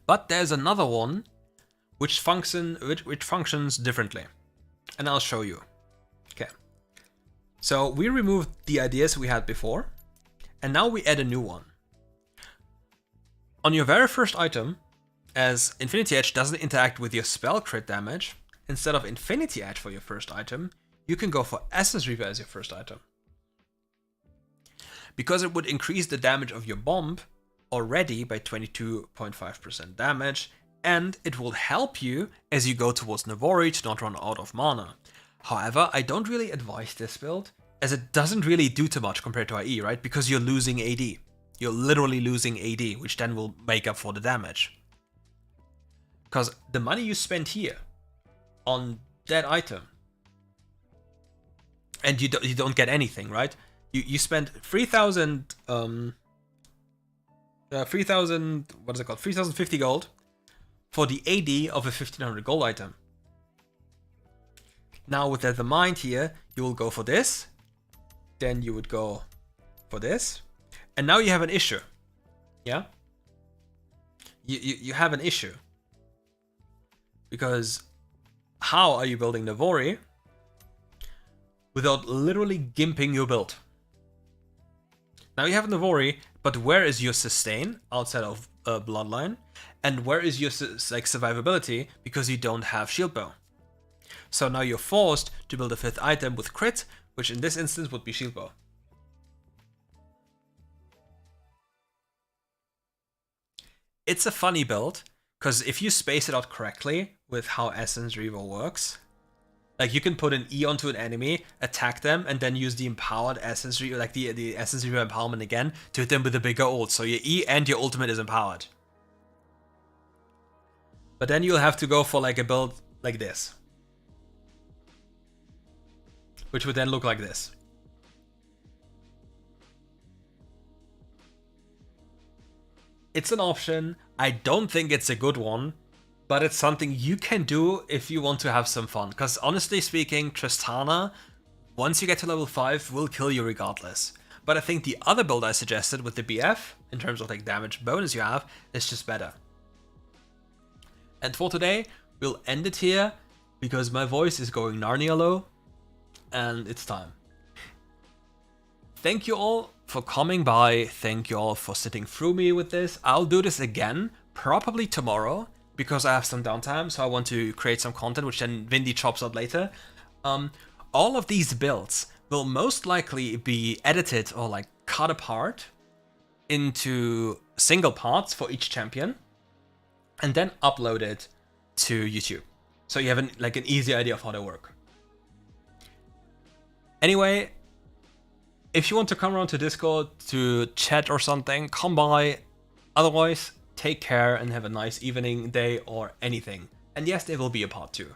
But there's another one which functions differently. And I'll show you. Okay. So we removed the ideas we had before, and now we add a new one. On your very first item, as Infinity Edge doesn't interact with your spell crit damage, instead of Infinity Edge for your first item, you can go for Essence Reaper as your first item. Because it would increase the damage of your bomb already by 22.5% damage, and it will help you as you go towards Navori to not run out of mana. However, I don't really advise this build, as it doesn't really do too much compared to IE, right? Because you're losing AD. You're literally losing AD, which then will make up for the damage. Because the money you spend here on that item, and you don't get anything, right? You spend 3,000, 3,000, what is it called? 3,050 gold for the AD of a 1500 gold item. Now with that in mind here, you will go for this, then you would go for this, and now you have an issue. Yeah? You have an issue. Because how are you building Navori without literally gimping your build? Now you have Navori, but where is your sustain outside of Bloodline? And where is your like survivability because you don't have shield bow? So now you're forced to build a 5th item with crit, which in this instance would be shield bow. It's a funny build, because if you space it out correctly with how Essence Revo works, like you can put an E onto an enemy, attack them, and then use the empowered Essence Revo, like the Essence Revo empowerment again, to hit them with a bigger ult. So your E and your ultimate is empowered. But then you'll have to go for like a build like this, which would then look like this. It's an option. I don't think it's a good one, but it's something you can do if you want to have some fun. Because honestly speaking, Tristana, once you get to level 5, will kill you regardless. But I think the other build I suggested with the BF, in terms of like damage bonus you have, is just better. And for today, we'll end it here, because my voice is going Narnia low, and it's time. Thank you all for coming by, thank you all for sitting through me with this. I'll do this again, probably tomorrow, because I have some downtime, so I want to create some content, which then Vindy chops up later. All of these builds will most likely be edited or like cut apart into single parts for each champion, and then uploaded to YouTube. So you have an easy idea of how they work. Anyway, if you want to come around to Discord to chat or something, come by. Otherwise, take care and have a nice evening, day, or anything. And yes, there will be a part 2.